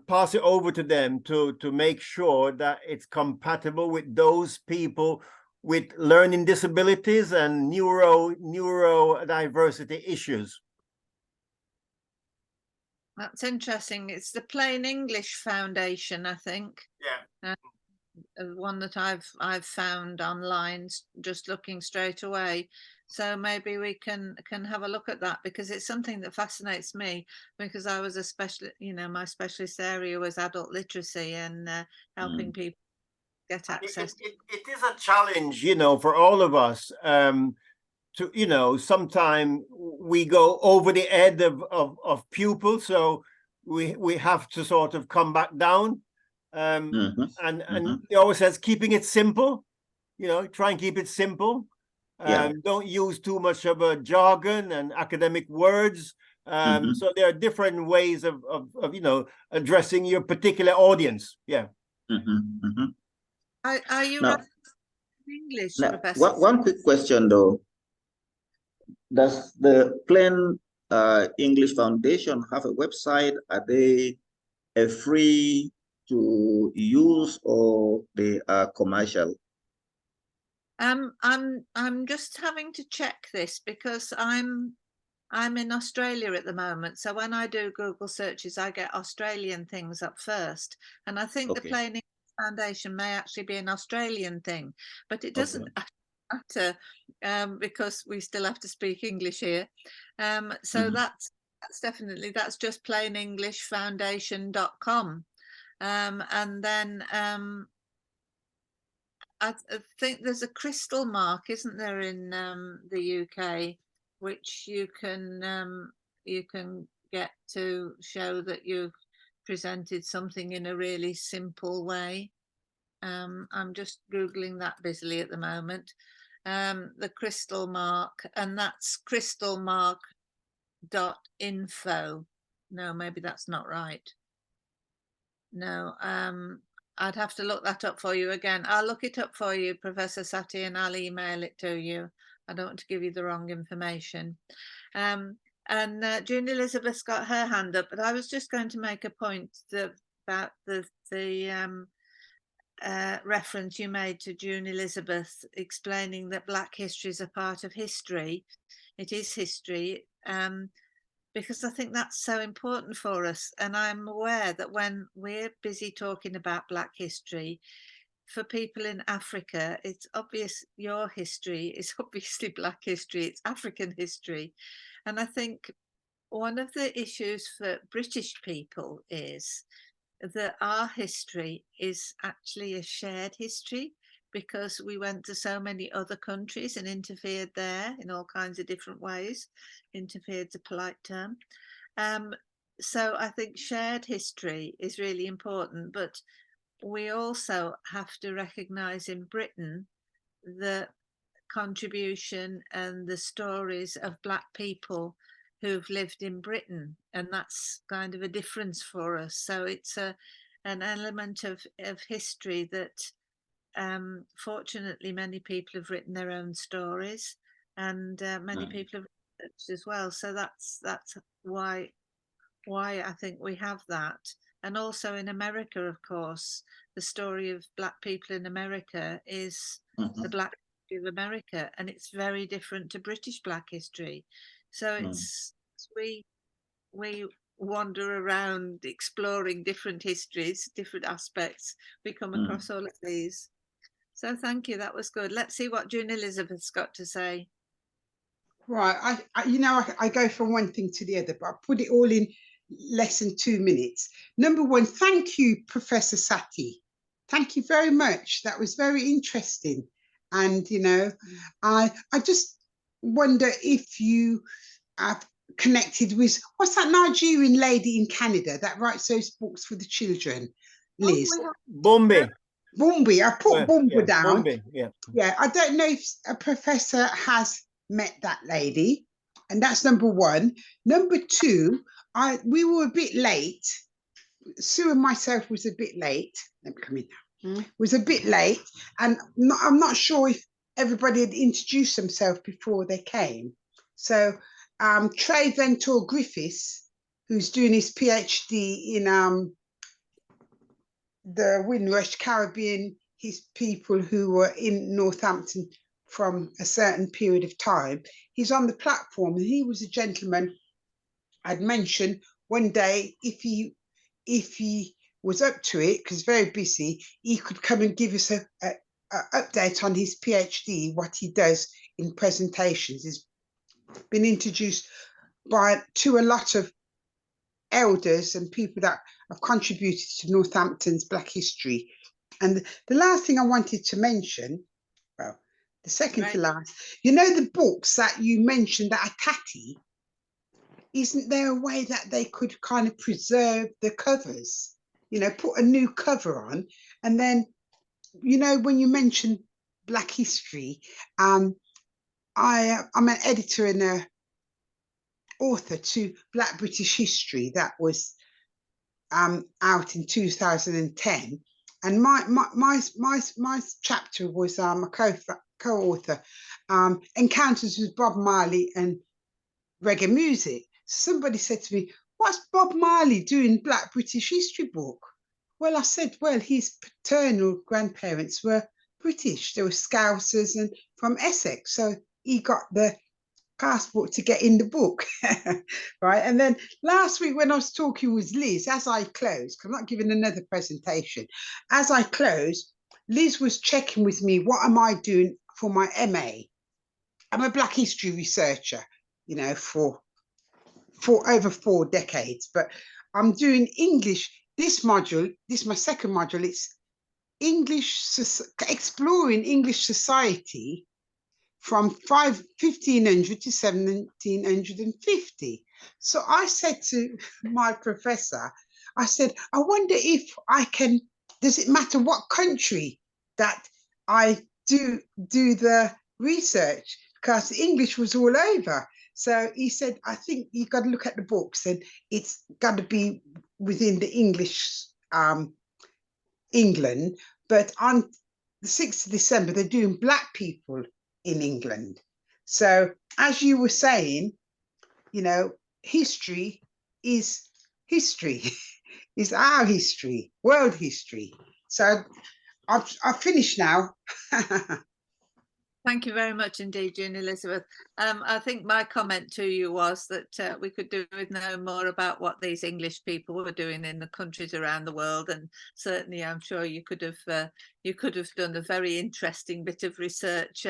pass it over to them to make sure that it's compatible with those people with learning disabilities and neurodiversity issues.
That's interesting. It's the Plain English Foundation, I think.
Yeah.
One that I've found online, just looking straight away. So maybe we can have a look at that, because it's something that fascinates me, because I was my specialist area was adult literacy and helping people get access.
It is a challenge, for all of us. To sometime we go over the head of pupils, so we have to sort of come back down. And it always says keeping it simple, try and keep it simple. Don't use too much of a jargon and academic words. So there are different ways of addressing your particular audience. Yeah.
Are you
now,
English,
now,
Professor?
one quick question though. Does the Plain English Foundation have a website? Are they free to use, or they are commercial?
I'm just having to check this, because I'm in Australia at the moment. So when I do Google searches, I get Australian things up first. And I think the Plain English Foundation may actually be an Australian thing, but it doesn't matter, because we still have to speak English here. So that's definitely, that's just plainenglishfoundation.com. And then I think there's a crystal mark, isn't there, in the UK, which you can get to show that you've presented something in a really simple way. I'm just Googling that busily at the moment. The crystal mark, and that's crystalmark.info. No, maybe that's not right. No, I'd have to look that up for you again. I'll look it up for you, Professor Satie, and I'll email it to you. I don't want to give you the wrong information. And June Elizabeth's got her hand up, but I was just going to make a point about the reference you made to June Elizabeth, explaining that Black history is a part of history. It is history. Because I think that's so important for us. And I'm aware that when we're busy talking about Black history, for people in Africa, it's obvious your history is obviously Black history, it's African history. And I think one of the issues for British people is that our history is actually a shared history, because we went to so many other countries and interfered there in all kinds of different ways. Interfered's a polite term. So I think shared history is really important, but we also have to recognise in Britain the contribution and the stories of Black people who've lived in Britain, and that's kind of a difference for us. So it's an element of history that fortunately many people have written their own stories, and many people have researched as well. So that's why I think we have that. And also in America, of course, the story of Black people in America is the Black history of America, and it's very different to British Black history. So it's we wander around exploring different histories, different aspects. We come across all of these. So thank you, that was good. Let's see what June Elizabeth's got to say.
Right, I go from one thing to the other, but I put it all in less than 2 minutes. Number one, thank you, Professor Sati. Thank you very much. That was very interesting. And, I just wonder if you have connected with, what's that Nigerian lady in Canada that writes those books for the children, Liz?
Bumbi.
Bumbi, I put Bumbi down.
Bumbi, yeah.
Yeah, I don't know if a professor has met that lady, and that's number one. Number two, we were a bit late. Sue and myself was a bit late. Let me come in now. Was a bit late, and I'm not sure if everybody had introduced themselves before they came. So Trey Ventor Griffiths, who's doing his PhD in the Windrush Caribbean, his people who were in Northampton from a certain period of time, he's on the platform, and he was a gentleman I'd mentioned one day if he was up to it, because very busy, he could come and give us a update on his PhD, what he does in presentations. He's been introduced to a lot of elders and people that have contributed to Northampton's Black history. And the last thing I wanted to mention, well, the second to last, the books that you mentioned that are tatty, isn't there a way that they could kind of preserve the covers, put a new cover on? And then, when you mentioned Black history, I'm an editor and a author to Black British History that was out in 2010, and my chapter was a co-author, Encounters with Bob Marley and Reggae Music. So somebody said to me, what's Bob Marley doing Black British History book? Well, I said, well, his paternal grandparents were British. They were Scousers and from Essex, so he got the passport to get in the book. Right. And then last week when I was talking with Liz, as I closed, I'm not giving another presentation, as I closed, Liz was checking with me, what am I doing for my MA? I'm a Black history researcher, for over 4 decades, but I'm doing English. This module, this is my second module, it's exploring English society from 1500 to 1750. So I said to my professor, I said, I wonder if I can, does it matter what country that I do the research? Because English was all over. So he said, I think you've got to look at the books, and it's got to be within the English England. But on the 6th of December, they're doing Black people in England. So as you were saying, history is our history, world history. So I've finished now.
Thank you very much indeed, June Elizabeth. I think my comment to you was that we could do with knowing more about what these English people were doing in the countries around the world, and certainly I'm sure you could have done a very interesting bit of research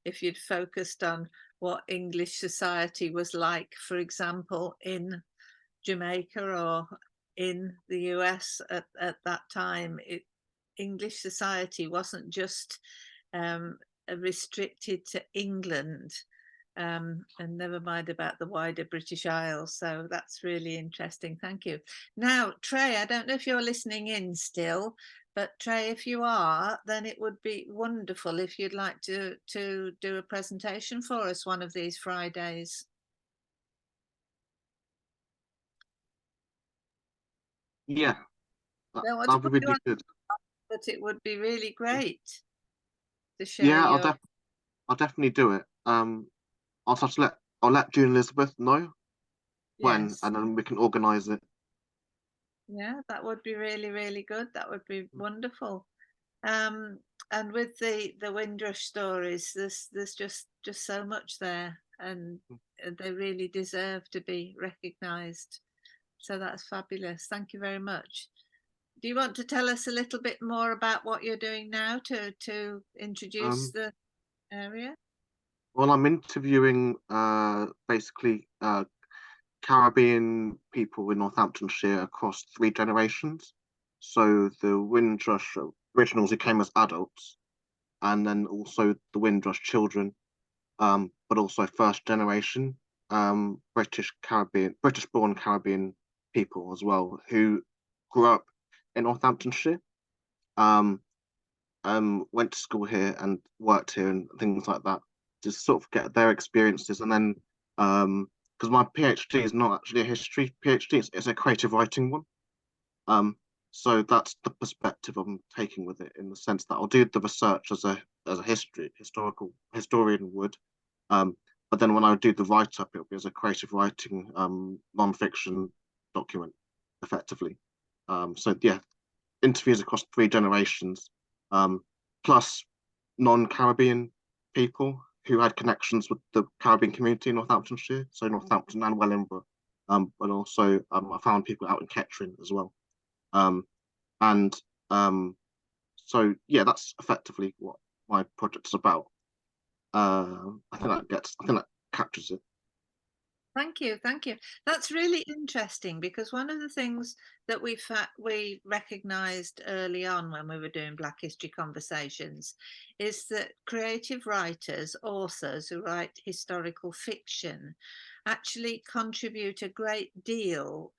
if you'd focused on what English society was like, for example, in Jamaica or in the US at that time. English society wasn't just restricted to England, and never mind about the wider British Isles. So that's really interesting. Thank you. Now, Trey, I don't know if you're listening in still, but Trey, if you are, then it would be wonderful if you'd like to do a presentation for us one of these Fridays.
Yeah,
Don't want to
that'd be
put you
really
on,
good.
but it would be really great to share
Yeah,
your.
I'll definitely do it. I'll let June Elizabeth know when,
Yes.
and then we can organise it.
Yeah, that would be really, really good. That would be wonderful. And with the Windrush stories, there's just so much there, and they really deserve to be recognised. So that's fabulous. Thank you very much. Do you want to tell us a little bit more about what you're doing now to introduce
Um,
the area?
well, I'm interviewing basically Caribbean people in Northamptonshire across 3 generations. So the Windrush originals who came as adults, and then also the Windrush children, but also first generation British born Caribbean people as well, who grew up in Northamptonshire, um, went to school here and worked here and things like that, just sort of get their experiences. And then because my PhD is not actually a history PhD, it's a creative writing one. So that's the perspective I'm taking with it, in the sense that I'll do the research as a historian would, but then when I do the write up, it'll be as a creative writing non-fiction document, effectively. So yeah, interviews across 3 generations, plus non-Caribbean people who had connections with the Caribbean community in Northamptonshire, so Northampton and Wellingborough, but also I found people out in Kettering as well. And so yeah, that's effectively what my project is about. I think that captures it.
Thank you, thank you. That's really interesting, because one of the things that we recognised early on when we were doing Black History Conversations is that creative writers, authors who write historical fiction, actually contribute a great deal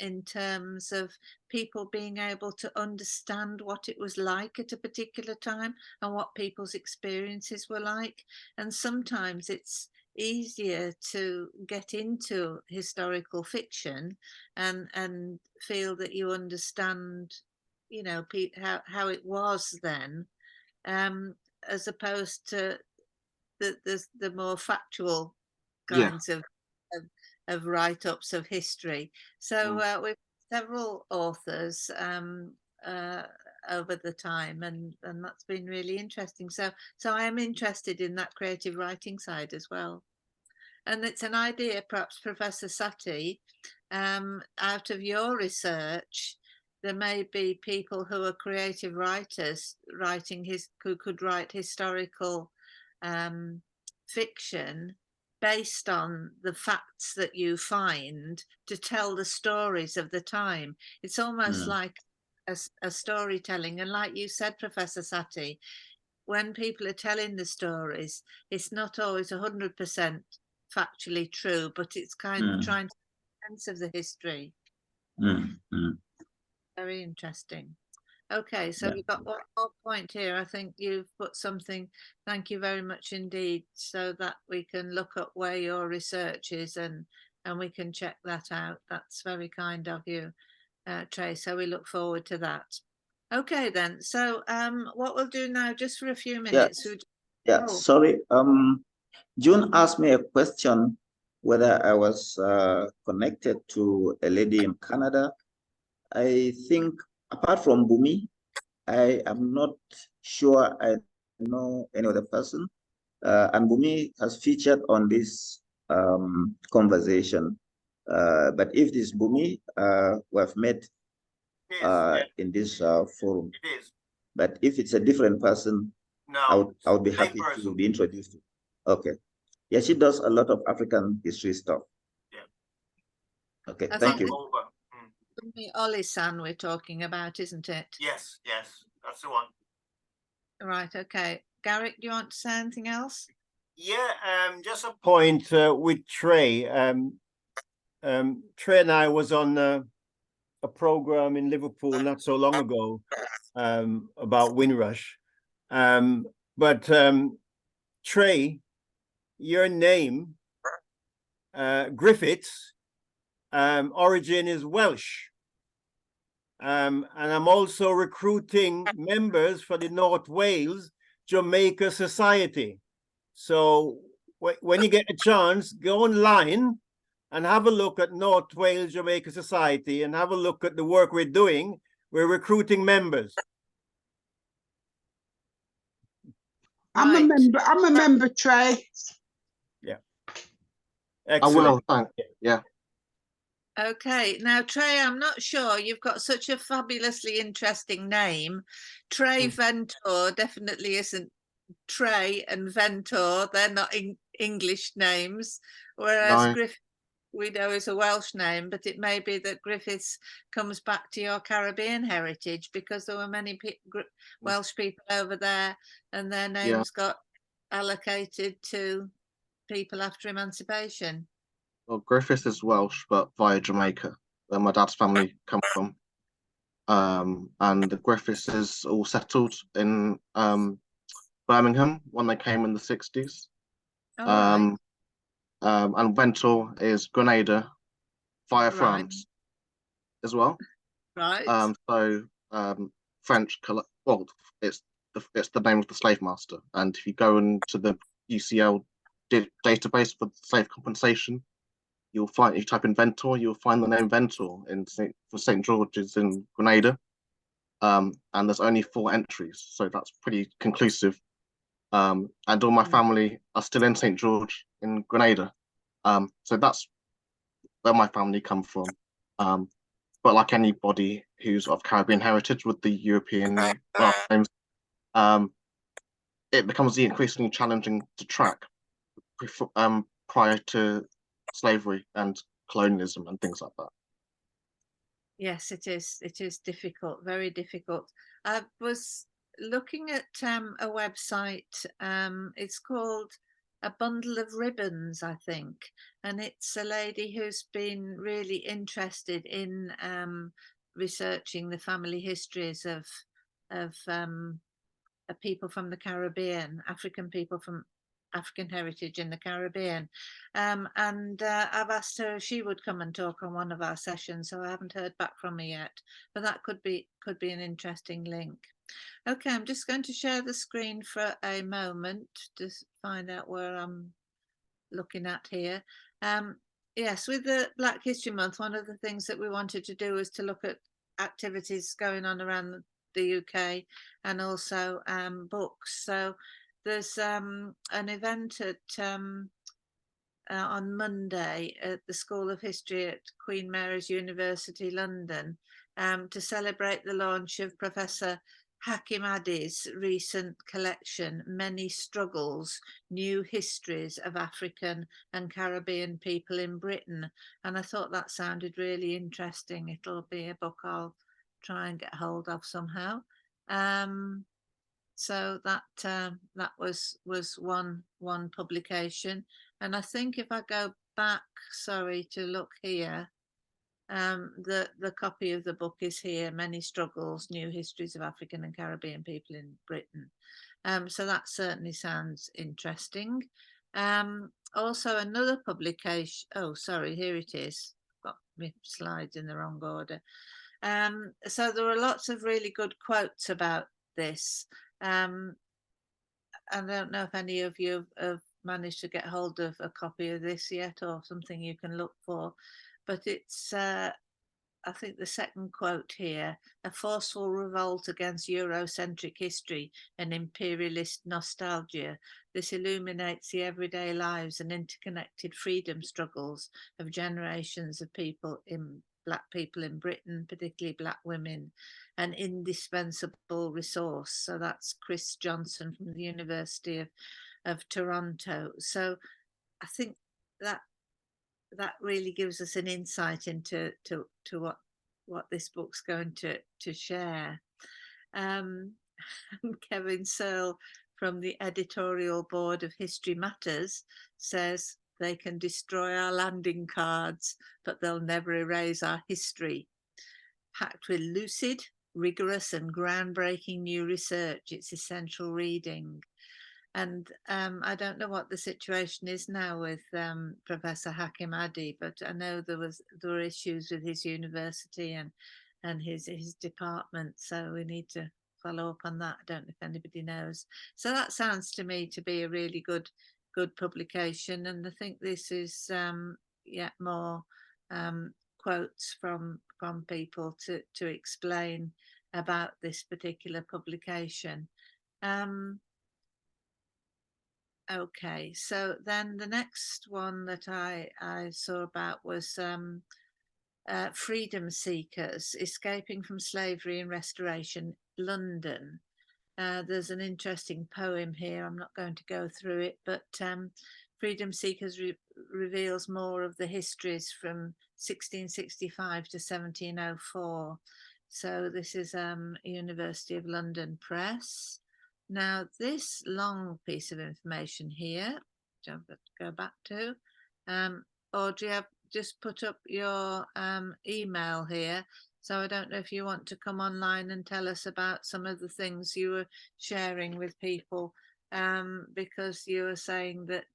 in terms of people being able to understand what it was like at a particular time and what people's experiences were like. And sometimes it's easier to get into historical fiction and feel that you understand, you know, how it was then, as opposed to the more factual
Yeah.
kinds of write-ups of history. So we've several authors over the time, and that's been really interesting. So I am interested in that creative writing side as well. And it's an idea, perhaps, Professor Sati, out of your research, there may be people who are creative writers who could write historical fiction based on the facts that you find, to tell the stories of the time. It's almost like a storytelling. And like you said, Professor Sati, when people are telling the stories, it's not always 100% factually true, but it's kind of trying to make sense of the history. Very interesting. Okay, so we've got one more point here. I think you've put something, thank you very much indeed, so that we can look up where your research is, and we can check that out. That's very kind of you, Trey. So we look forward to that. Okay then, so what we'll do now, just for a few minutes.
Sorry. June asked me a question whether I was connected to a lady in Canada. I think apart from Bumi, I am not sure I know any other person. And Bumi has featured on this conversation. But if this Bumi, we have met in this forum.
It is.
But if it's a different person,
No,
I would be happy to be introduced to. Okay. Yeah, she does a lot of African history stuff.
Yeah.
Okay,
I
thank
think
you.
Oli-san we're talking about, isn't it?
Yes, that's the one.
Right, okay. Garrick, do you want to say anything else?
Yeah, just a point with Trey. Trey and I was on a program in Liverpool not so long ago about Windrush. But Trey, your name, Griffiths, origin is Welsh. And I'm also recruiting members for the North Wales Jamaica Society. So when you get a chance, go online and have a look at North Wales Jamaica Society and have a look at the work we're doing. We're recruiting members.
I'm a
Right.
member. I'm a member, Trey.
Yeah.
I
Excellent.
will, thank you. Yeah.
Okay, now Trey, I'm not sure. You've got such a fabulously interesting name. Trey Ventor definitely isn't Trey and Ventor. They're not English names, whereas
No.
Griffith we know is a Welsh name, but it may be that Griffiths comes back to your Caribbean heritage because there were many Welsh people over there and their names got allocated to people after emancipation.
Well, Griffith is Welsh, but via Jamaica, where my dad's family come from. And the Griffiths is all settled in Birmingham when they came in the 60s.
Oh, right.
And Ventor is Grenada via
Right.
France as well.
Right.
French color. Well, it's the name of the slave master. And if you go into the UCL database for slave compensation, you'll find, if you type in Ventor, you'll find the name Ventor for St. George's in Grenada. And there's only 4 entries, so that's pretty conclusive. And all my family are still in St. George in Grenada. So that's where my family come from. But like anybody who's of Caribbean heritage with the European last names, it becomes increasingly challenging to track prior to slavery and colonialism and things like that.
Yes, it is. It is difficult, very difficult. I was looking at a website. It's called A Bundle of Ribbons, I think, and it's a lady who's been really interested in researching the family histories of people from the Caribbean, African people from African heritage in the Caribbean. And I've asked her if she would come and talk on one of our sessions, so I haven't heard back from her yet, but that could be an interesting link. Okay, I'm just going to share the screen for a moment to find out where I'm looking at here. Yes, with the Black History Month, one of the things that we wanted to do was to look at activities going on around the UK and also books. So there's an event at on Monday at the School of History at Queen Mary's University, London, to celebrate the launch of Professor Hakim Adi's recent collection, Many Struggles, New Histories of African and Caribbean People in Britain. And I thought that sounded really interesting. It'll be a book I'll try and get hold of somehow. So that was one publication. And I think if I go back, sorry, to look here, the copy of the book is here, Many Struggles, New Histories of African and Caribbean People in Britain. So that certainly sounds interesting. Also another publication, oh, sorry, here it is. Got my slides in the wrong order. So there are lots of really good quotes about this. I don't know if any of you have managed to get hold of a copy of this yet or something you can look for, but it's I think the second quote here, a forceful revolt against Eurocentric history and imperialist nostalgia. This illuminates the everyday lives and interconnected freedom struggles of generations of Black people in Britain, particularly Black women, an indispensable resource. So that's Chris Johnson from the University of Toronto. So I think that really gives us an insight into what this book's going to share. Kevin Searle from the editorial board of History Matters says they can destroy our landing cards, but they'll never erase our history. Packed with lucid, rigorous and groundbreaking new research, it's essential reading. And I don't know what the situation is now with Professor Hakim Adi, but I know there were issues with his university and and his department. So we need to follow up on that. I don't know if anybody knows. So that sounds to me to be a really good publication, and I think this is yet more quotes from people to explain about this particular publication. Okay, so then the next one that I saw about was Freedom Seekers, Escaping from Slavery and Restoration, London. There's an interesting poem here. I'm not going to go through it, but Freedom Seekers reveals more of the histories from 1665 to 1704. So this is University of London Press. Now, this long piece of information here, which I've got to go back to, Audrey, I've just put up your email here. So I don't know if you want to come online and tell us about some of the things you were sharing with people, because you were saying that,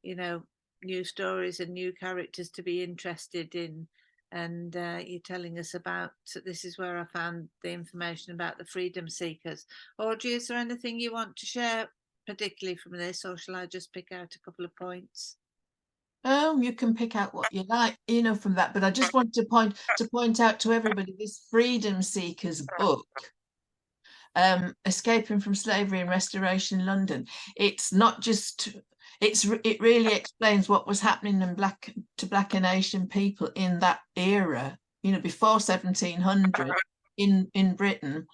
you know, new stories and new characters to be interested in. And you're telling us about, this is where I found the information about the Freedom Seekers. Audrey, is there anything you want to share particularly from this, or shall I just pick out a couple of points?
You can pick out what you like, you know, from that. But I just want to point out to everybody this Freedom Seekers book, Escaping from Slavery and Restoration in London. It's not just, it really explains what was happening to Black and Asian people in that era, you know, before 1700 in Britain.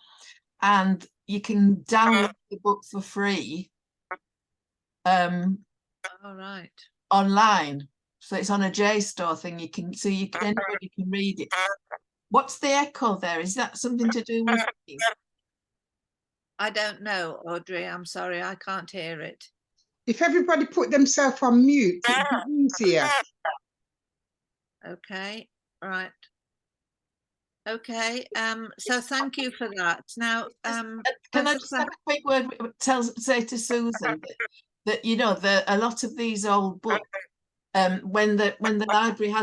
And you can download the book for free. All
right.
Online. So it's on a JSTOR thing. Anybody can read it. What's the echo there? Is that something to do with me?
I don't know, Audrey. I'm sorry, I can't hear it.
If everybody put themselves on mute, it'd be easier.
Okay, right. Okay, so thank you for that. Now,
can I just have a quick word? Say to Susan that you know, a lot of these old books, when the library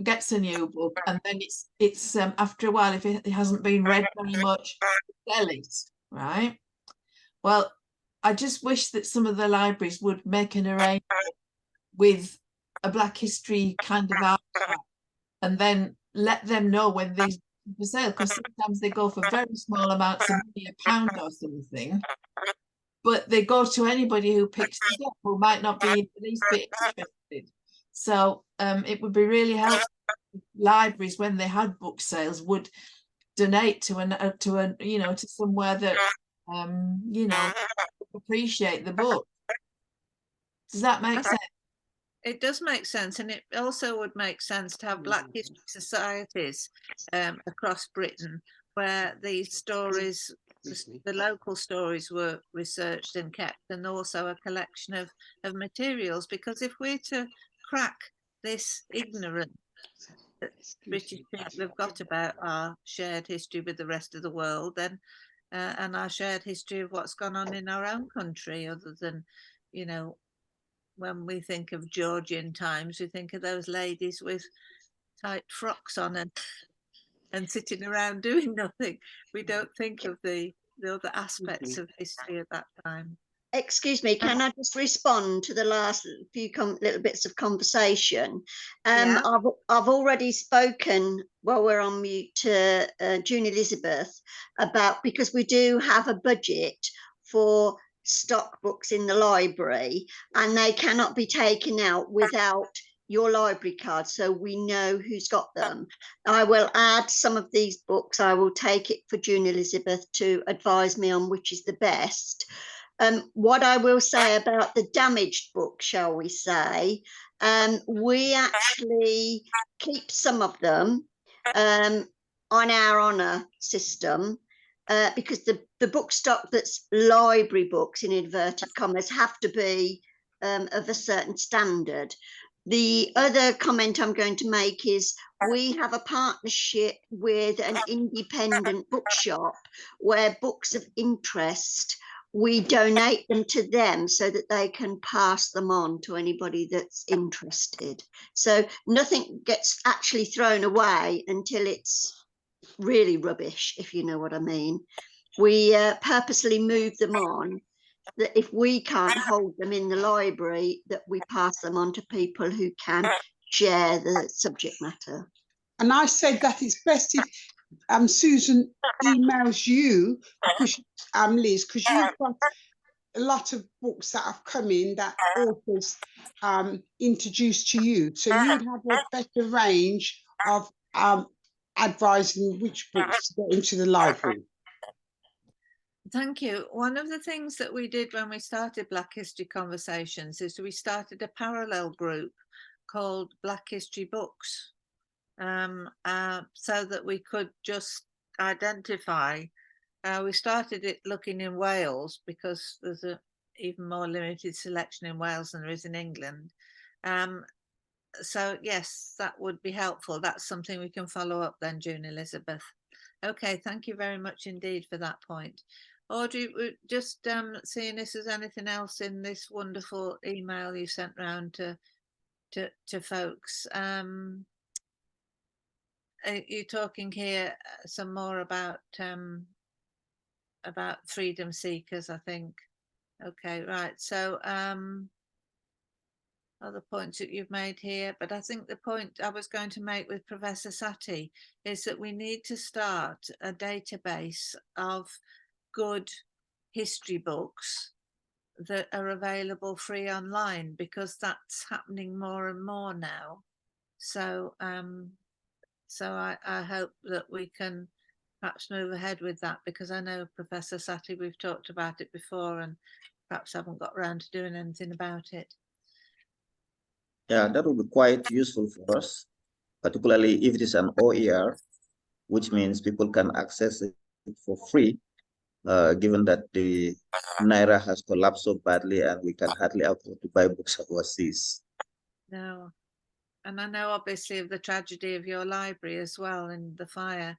gets a new book, and then it's after a while, if it hasn't been read very much, sell it, right? Well, I just wish that some of the libraries would make an arrangement with a Black History kind of archive, and then let them know when these are for sale, because sometimes they go for very small amounts of money, £1 or something, but they go to anybody who picks it up who might not be the least bit interested. So it would be really helpful if libraries, when they had book sales, would donate to you know, to somewhere that you know, appreciate the book. Does that make sense?
It does make sense, and it also would make sense to have Black History societies across Britain, where these stories, the local stories, were researched and kept, and also a collection of materials. Because if we're to crack this ignorance that British people have got about our shared history with the rest of the world, then and our shared history of what's gone on in our own country, other than, you know, when we think of Georgian times, we think of those ladies with tight frocks on and sitting around doing nothing. We don't think of the other aspects of history at that time.
Excuse me, can I just respond to the last few little bits of conversation? Yeah. I've already spoken while we're on mute to June Elizabeth about, because we do have a budget for stock books in the library, and they cannot be taken out without your library card, so we know who's got them. I will add some of these books. I will take it for June Elizabeth to advise me on which is the best. What I will say about the damaged book, shall we say, we actually keep some of them on our honour system, because the book stock that's library books, in inverted commas, have to be of a certain standard. The other comment I'm going to make is we have a partnership with an independent bookshop where books of interest, we donate them to them so that they can pass them on to anybody that's interested. So nothing gets actually thrown away until it's really rubbish, if you know what I mean. We purposely move them on, that if we can't hold them in the library, that we pass them on to people who can share the subject matter.
And I said that it's best if Susan emails you, because Liz, because you've got a lot of books that have come in that authors introduced to you, so you'd have a better range of advising which books to get into the library.
Thank you. One of the things that we did when we started Black History Conversations is we started a parallel group called Black History Books, so that we could just identify. We started it looking in Wales because there's a even more limited selection in Wales than there is in England. So yes, that would be helpful. That's something we can follow up then, June Elizabeth. Okay, thank you very much indeed for that point. Audrey, just seeing if there's anything else in this wonderful email you sent round to folks. You're talking here some more about freedom seekers, I think. Okay, right. So other points that you've made here, but I think the point I was going to make with Professor Satie is that we need to start a database of good history books that are available free online, because that's happening more and more now. So I hope that we can perhaps move ahead with that, because I know Professor Satie, we've talked about it before and perhaps haven't got around to doing anything about it.
Yeah, that would be quite useful for us, particularly if it is an OER, which means people can access it for free, given that the Naira has collapsed so badly and we can hardly afford to buy books overseas.
No. And I know obviously of the tragedy of your library as well in the fire.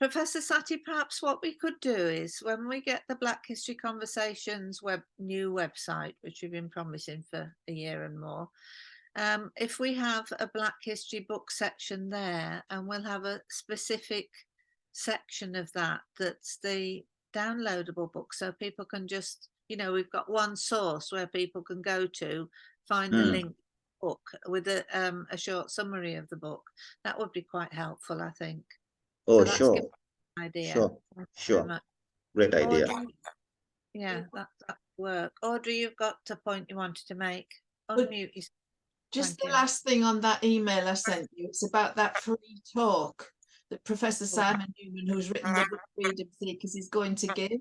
Professor Satie, perhaps what we could do is, when we get the Black History Conversations new website, which we've been promising for a year and more, if we have a Black History book section there, and we'll have a specific section of that that's the downloadable book, so people can just, we've got one source where people can go to find the link book with a short summary of the book. That would be quite helpful, I think.
Oh,
so
sure.
An idea.
Sure. Great idea.
Audrey, yeah, that work. Audrey, you've got a point you wanted to make. Unmute yourself.
Just the last thing on that email I sent you, it's about that free talk that Professor Simon Newman, who's written the book Freedom Seekers, is going to give.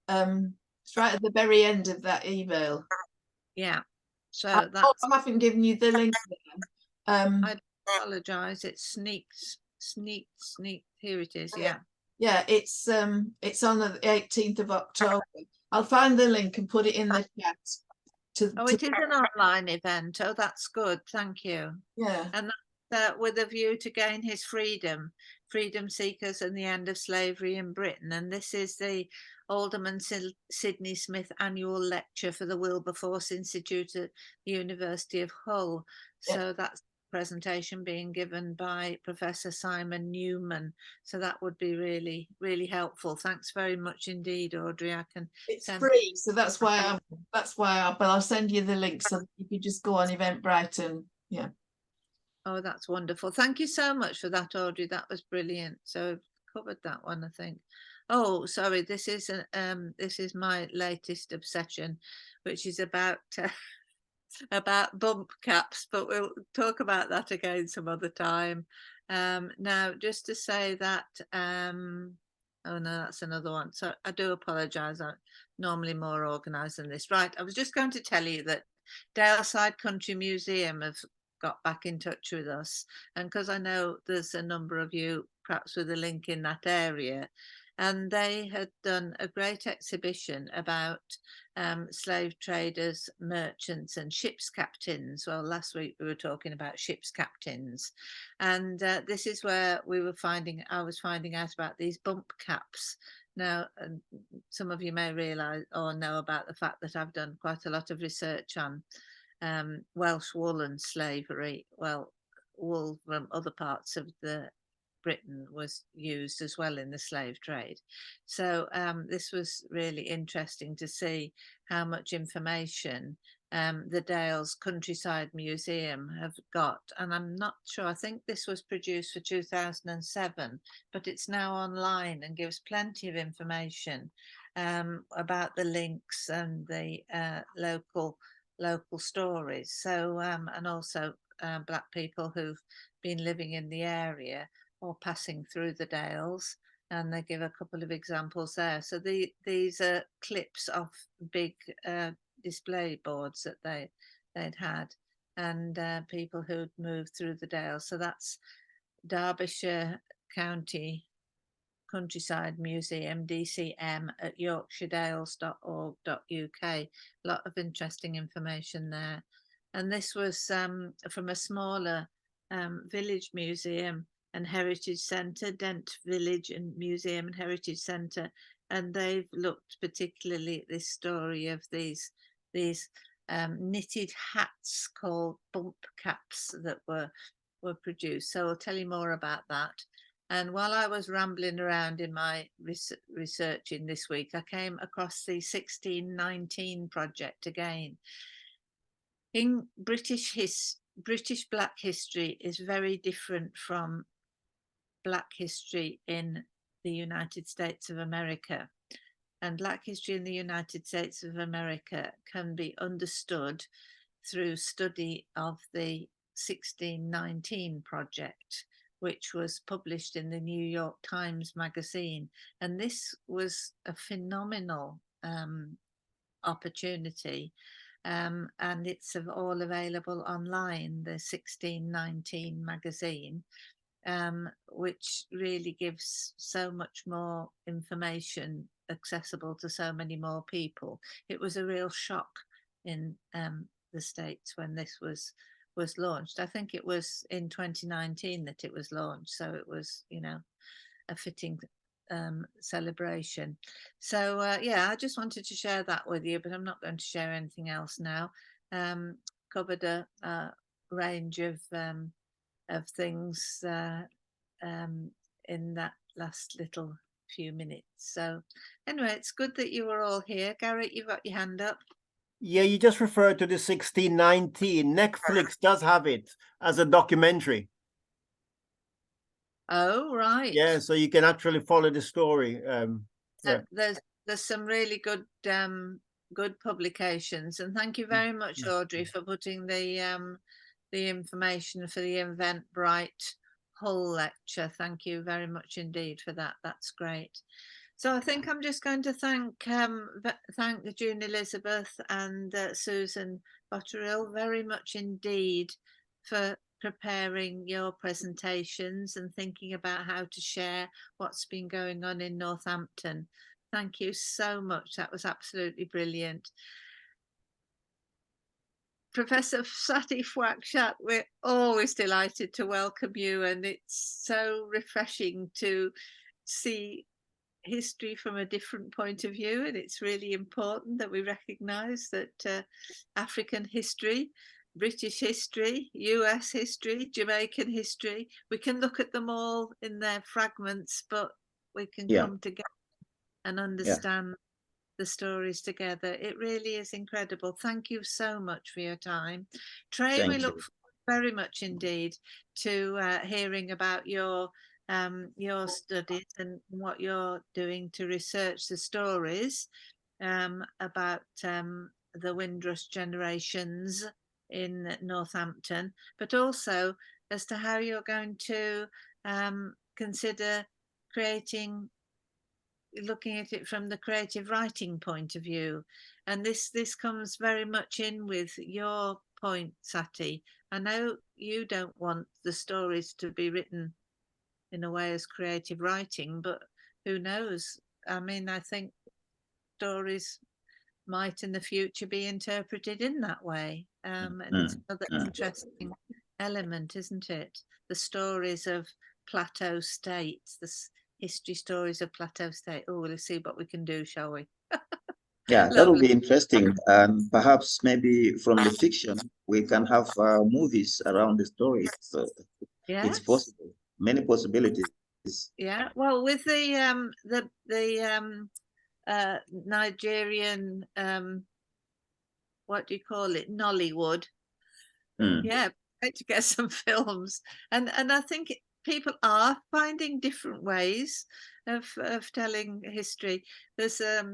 It's right at the very end of that email.
Yeah. So
I haven't given you the link there.
I apologise. It's sneak. Here it is. Yeah.
Yeah, it's on the 18th of October. I'll find the link and put it in the chat.
It is an online event. Oh, that's good. Thank you.
Yeah.
And that's with a view to gain his freedom seekers and the end of slavery in Britain. And this is the Alderman Sidney Smith annual lecture for the Wilberforce Institute at the University of Hull.
Yeah.
So that's presentation being given by Professor Simon Newman. So that would be really, really helpful. Thanks very much indeed, Audrey.
It's free, so that's why but I'll send you the link so you can just go on Eventbrite and yeah.
Oh, that's wonderful. Thank you so much for that, Audrey. That was brilliant. So I've covered that one, I think. Oh, sorry, this is my latest obsession, which is about bump caps, but we'll talk about that again some other time. Now, just to say that, oh no, that's another one. So I do apologise. I'm normally more organised than this. Right, I was just going to tell you that Daleside Country Museum have got back in touch with us, and because I know there's a number of you perhaps with a link in that area, and they had done a great exhibition about slave traders, merchants and ship's captains. Well, last week we were talking about ship's captains, and this is where I was finding out about these bump caps. Now, some of you may realise or know about the fact that I've done quite a lot of research on Welsh wool and slavery, wool from other parts of the Britain was used as well in the slave trade. So this was really interesting to see how much information the Dales Countryside Museum have got. And I'm not sure, I think this was produced for 2007, but it's now online and gives plenty of information about the links and the local stories. So and also Black people who've been living in the area or passing through the Dales, and they give a couple of examples there. So these are clips of big display boards that they'd had, and people who'd moved through the Dales. So that's Derbyshire County Countryside Museum, DCM, at yorkshires.org.uk. A lot of interesting information there. And this was from a smaller village museum and heritage centre, Dent Village and Museum and Heritage Centre, and they've looked particularly at this story of these knitted hats called bump caps that were produced. So I'll tell you more about that. And while I was rambling around in my researching this week, I came across the 1619 project again. In British Black history is very different from Black history in the United States of America. And Black history in the United States of America can be understood through study of the 1619 project, which was published in the New York Times magazine. And this was a phenomenal opportunity. And it's all available online, the 1619 magazine, which really gives so much more information accessible to so many more people. It was a real shock in the States when this was launched. I think it was in 2019 that it was launched, so it was, you know, a fitting celebration. So yeah, I just wanted to share that with you, but I'm not going to share anything else now. Covered a range of things in that last little few minutes. So anyway, it's good that you were all here. Garrett, you've got your hand up.
Yeah, you just referred to the 1619. Netflix does have it as a documentary.
Oh, right.
Yeah, so you can actually follow the story.
So there's some really good good publications, and thank you very much, Audrey, for putting the information for the Eventbrite Hull lecture. Thank you very much indeed for that. That's great. So I think I'm just going to thank June Elizabeth and Susan Botterill very much indeed for preparing your presentations and thinking about how to share what's been going on in Northampton. Thank you so much. That was absolutely brilliant. Professor Sati Fwakshat, we're always delighted to welcome you, and it's so refreshing to see history from a different point of view, and it's really important that we recognise that African history, British history, US history, Jamaican history, we can look at them all in their fragments, but we can come together and understand the stories together. It really is incredible. Thank you so much for your time. Trey, we look very much indeed to hearing about your studies and what you're doing to research the stories about the Windrush generations in Northampton, but also as to how you're going to consider looking at it from the creative writing point of view. And this comes very much in with your point, Sati. I know you don't want the stories to be written in a way as creative writing, but who knows? I mean, I think stories might in the future be interpreted in that way. And it's another interesting element, isn't it? The stories of plateau states, the history stories of plateau state. Oh, we'll see what we can do, shall we?
Yeah, that will be interesting. And perhaps maybe from the fiction, we can have movies around the stories. So it's possible. many possibilities.
Yeah, well, with the Nigerian what do you call it, Nollywood? Yeah, great to get some films, and I think people are finding different ways of telling history. There's a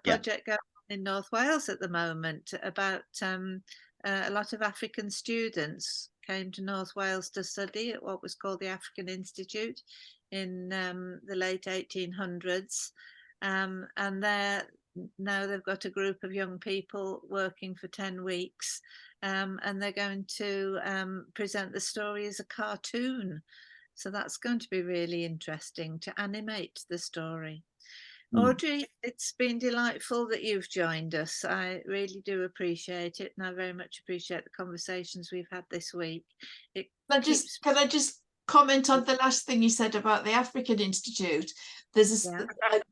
project going on in North Wales at the moment about a lot of African students came to North Wales to study at what was called the African Institute in the late 1800s, and now they've got a group of young people working for 10 weeks, and they're going to present the story as a cartoon. So that's going to be really interesting to animate the story. Audrey, it's been delightful that you've joined us. I really do appreciate it, and I very much appreciate the conversations we've had this week. Can I just
comment on the last thing you said about the African Institute? There's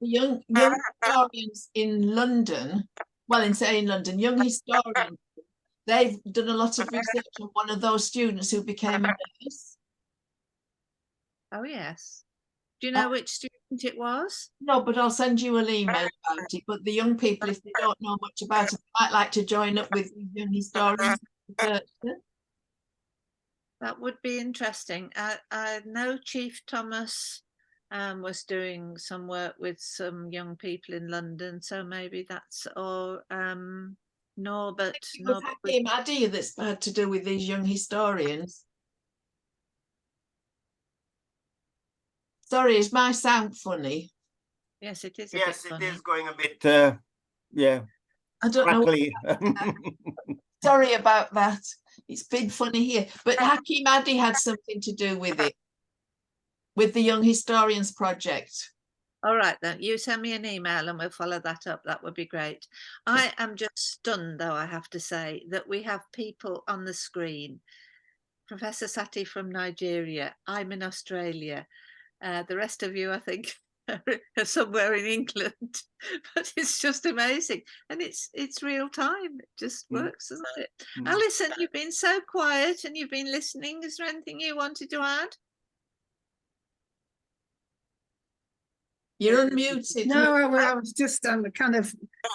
young historians in London, young historians, they've done a lot of research on one of those students who became a nurse.
Oh, yes. Do you know which student it was?
No, but I'll send you an email about it. But the young people, if they don't know much about it, might like to join up with young historians.
That would be interesting. I know Chief Thomas was doing some work with some young people in London, so maybe that's, or Norbert.
Hakim Addy that's had to do with these young historians. Sorry, is my sound funny?
Yes, it is.
Yes,
it
is going a bit,
I don't know. Sorry about that. It's been funny here. But Hakim Addy had something to do with it, with the Young Historians Project.
All right, then. You send me an email and we'll follow that up. That would be great. I am just stunned, though, I have to say, that we have people on the screen. Professor Sati from Nigeria. I'm in Australia. The rest of you, I think, are somewhere in England, but it's just amazing, and it's real time. It just works, doesn't it? Alison, you've been so quiet and you've been listening. Is there anything you wanted to add?
You're unmuted.
No, I was just kind of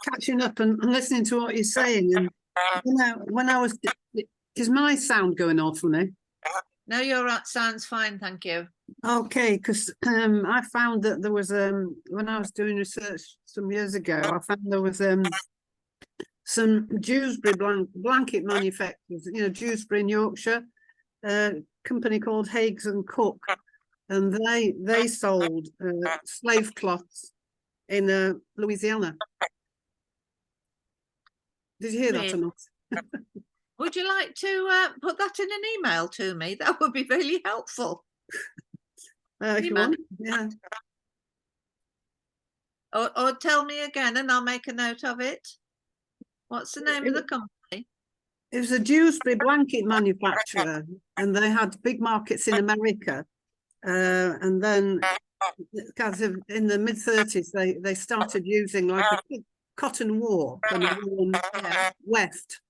catching up and listening to what you're saying, and when I was, is my sound going off for me?
No, your sounds fine, thank you.
Okay, because I found that there was when I was doing research some years ago, I found there was some Dewsbury blanket manufacturers, Dewsbury in Yorkshire, a company called Hagues and Cook, and they sold slave cloths in Louisiana. Did you hear that or not?
Would you like to put that in an email to me? That would be really helpful.
If you want, yeah.
Or tell me again and I'll make a note of it. What's the name of the company?
It was a Dewsbury blanket manufacturer, and they had big markets in America. And then in the mid-30s, they started using like a cotton wool from the West.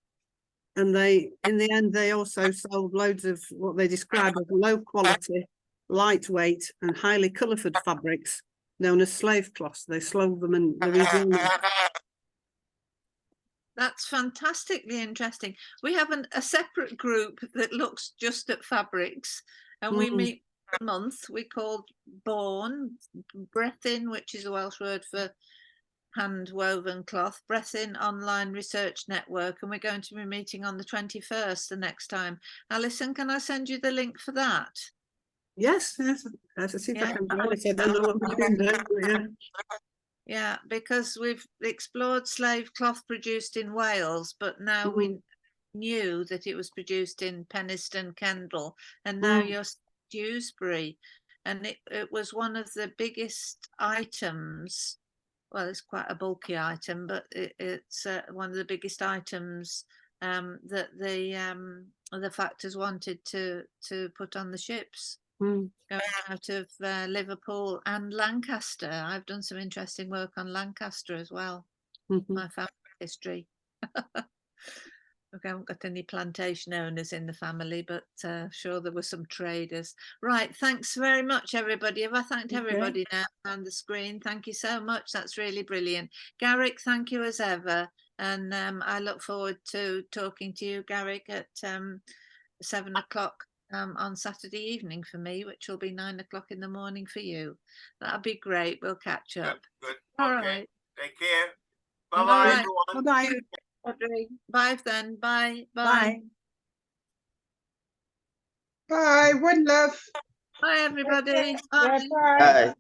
And in the end, they also sold loads of what they describe as low quality, lightweight and highly coloured fabrics known as slave cloths. They sold them in Louisiana.
That's fantastically interesting. We have a separate group that looks just at fabrics, and we meet a month. We called Born, Breath In, which is a Welsh word for hand woven cloth, Breath In Online Research Network, and we're going to be meeting on the 21st the next time. Alison, can I send you the link for that?
Yes. I see if I can know what we can do.
Yeah, because we've explored slave cloth produced in Wales, but now we knew that it was produced in Penistone, Kendal, and now you're Dewsbury, and it was one of the biggest items. Well, it's quite a bulky item, but it's one of the biggest items that the factors wanted to put on the ships. Going out of Liverpool and Lancaster. I've done some interesting work on Lancaster as well. My family history. We haven't got any plantation owners in the family, but sure there were some traders. Right, thanks very much, everybody. Have I thanked everybody now on the screen? Thank you so much. That's really brilliant. Garrick, thank you as ever. And I look forward to talking to you, Garrick, at 7 o'clock on Saturday evening for me, which will be 9 o'clock in the morning for you. That'll be great. We'll catch up.
Good.
All
Okay.
right.
Take care.
All
Bye-bye,
right.
everyone.
Bye-bye.
Audrey. Bye then. Bye.
Bye.
Bye. One love.
Bye, everybody.
Yeah,
Bye.
bye.
Bye.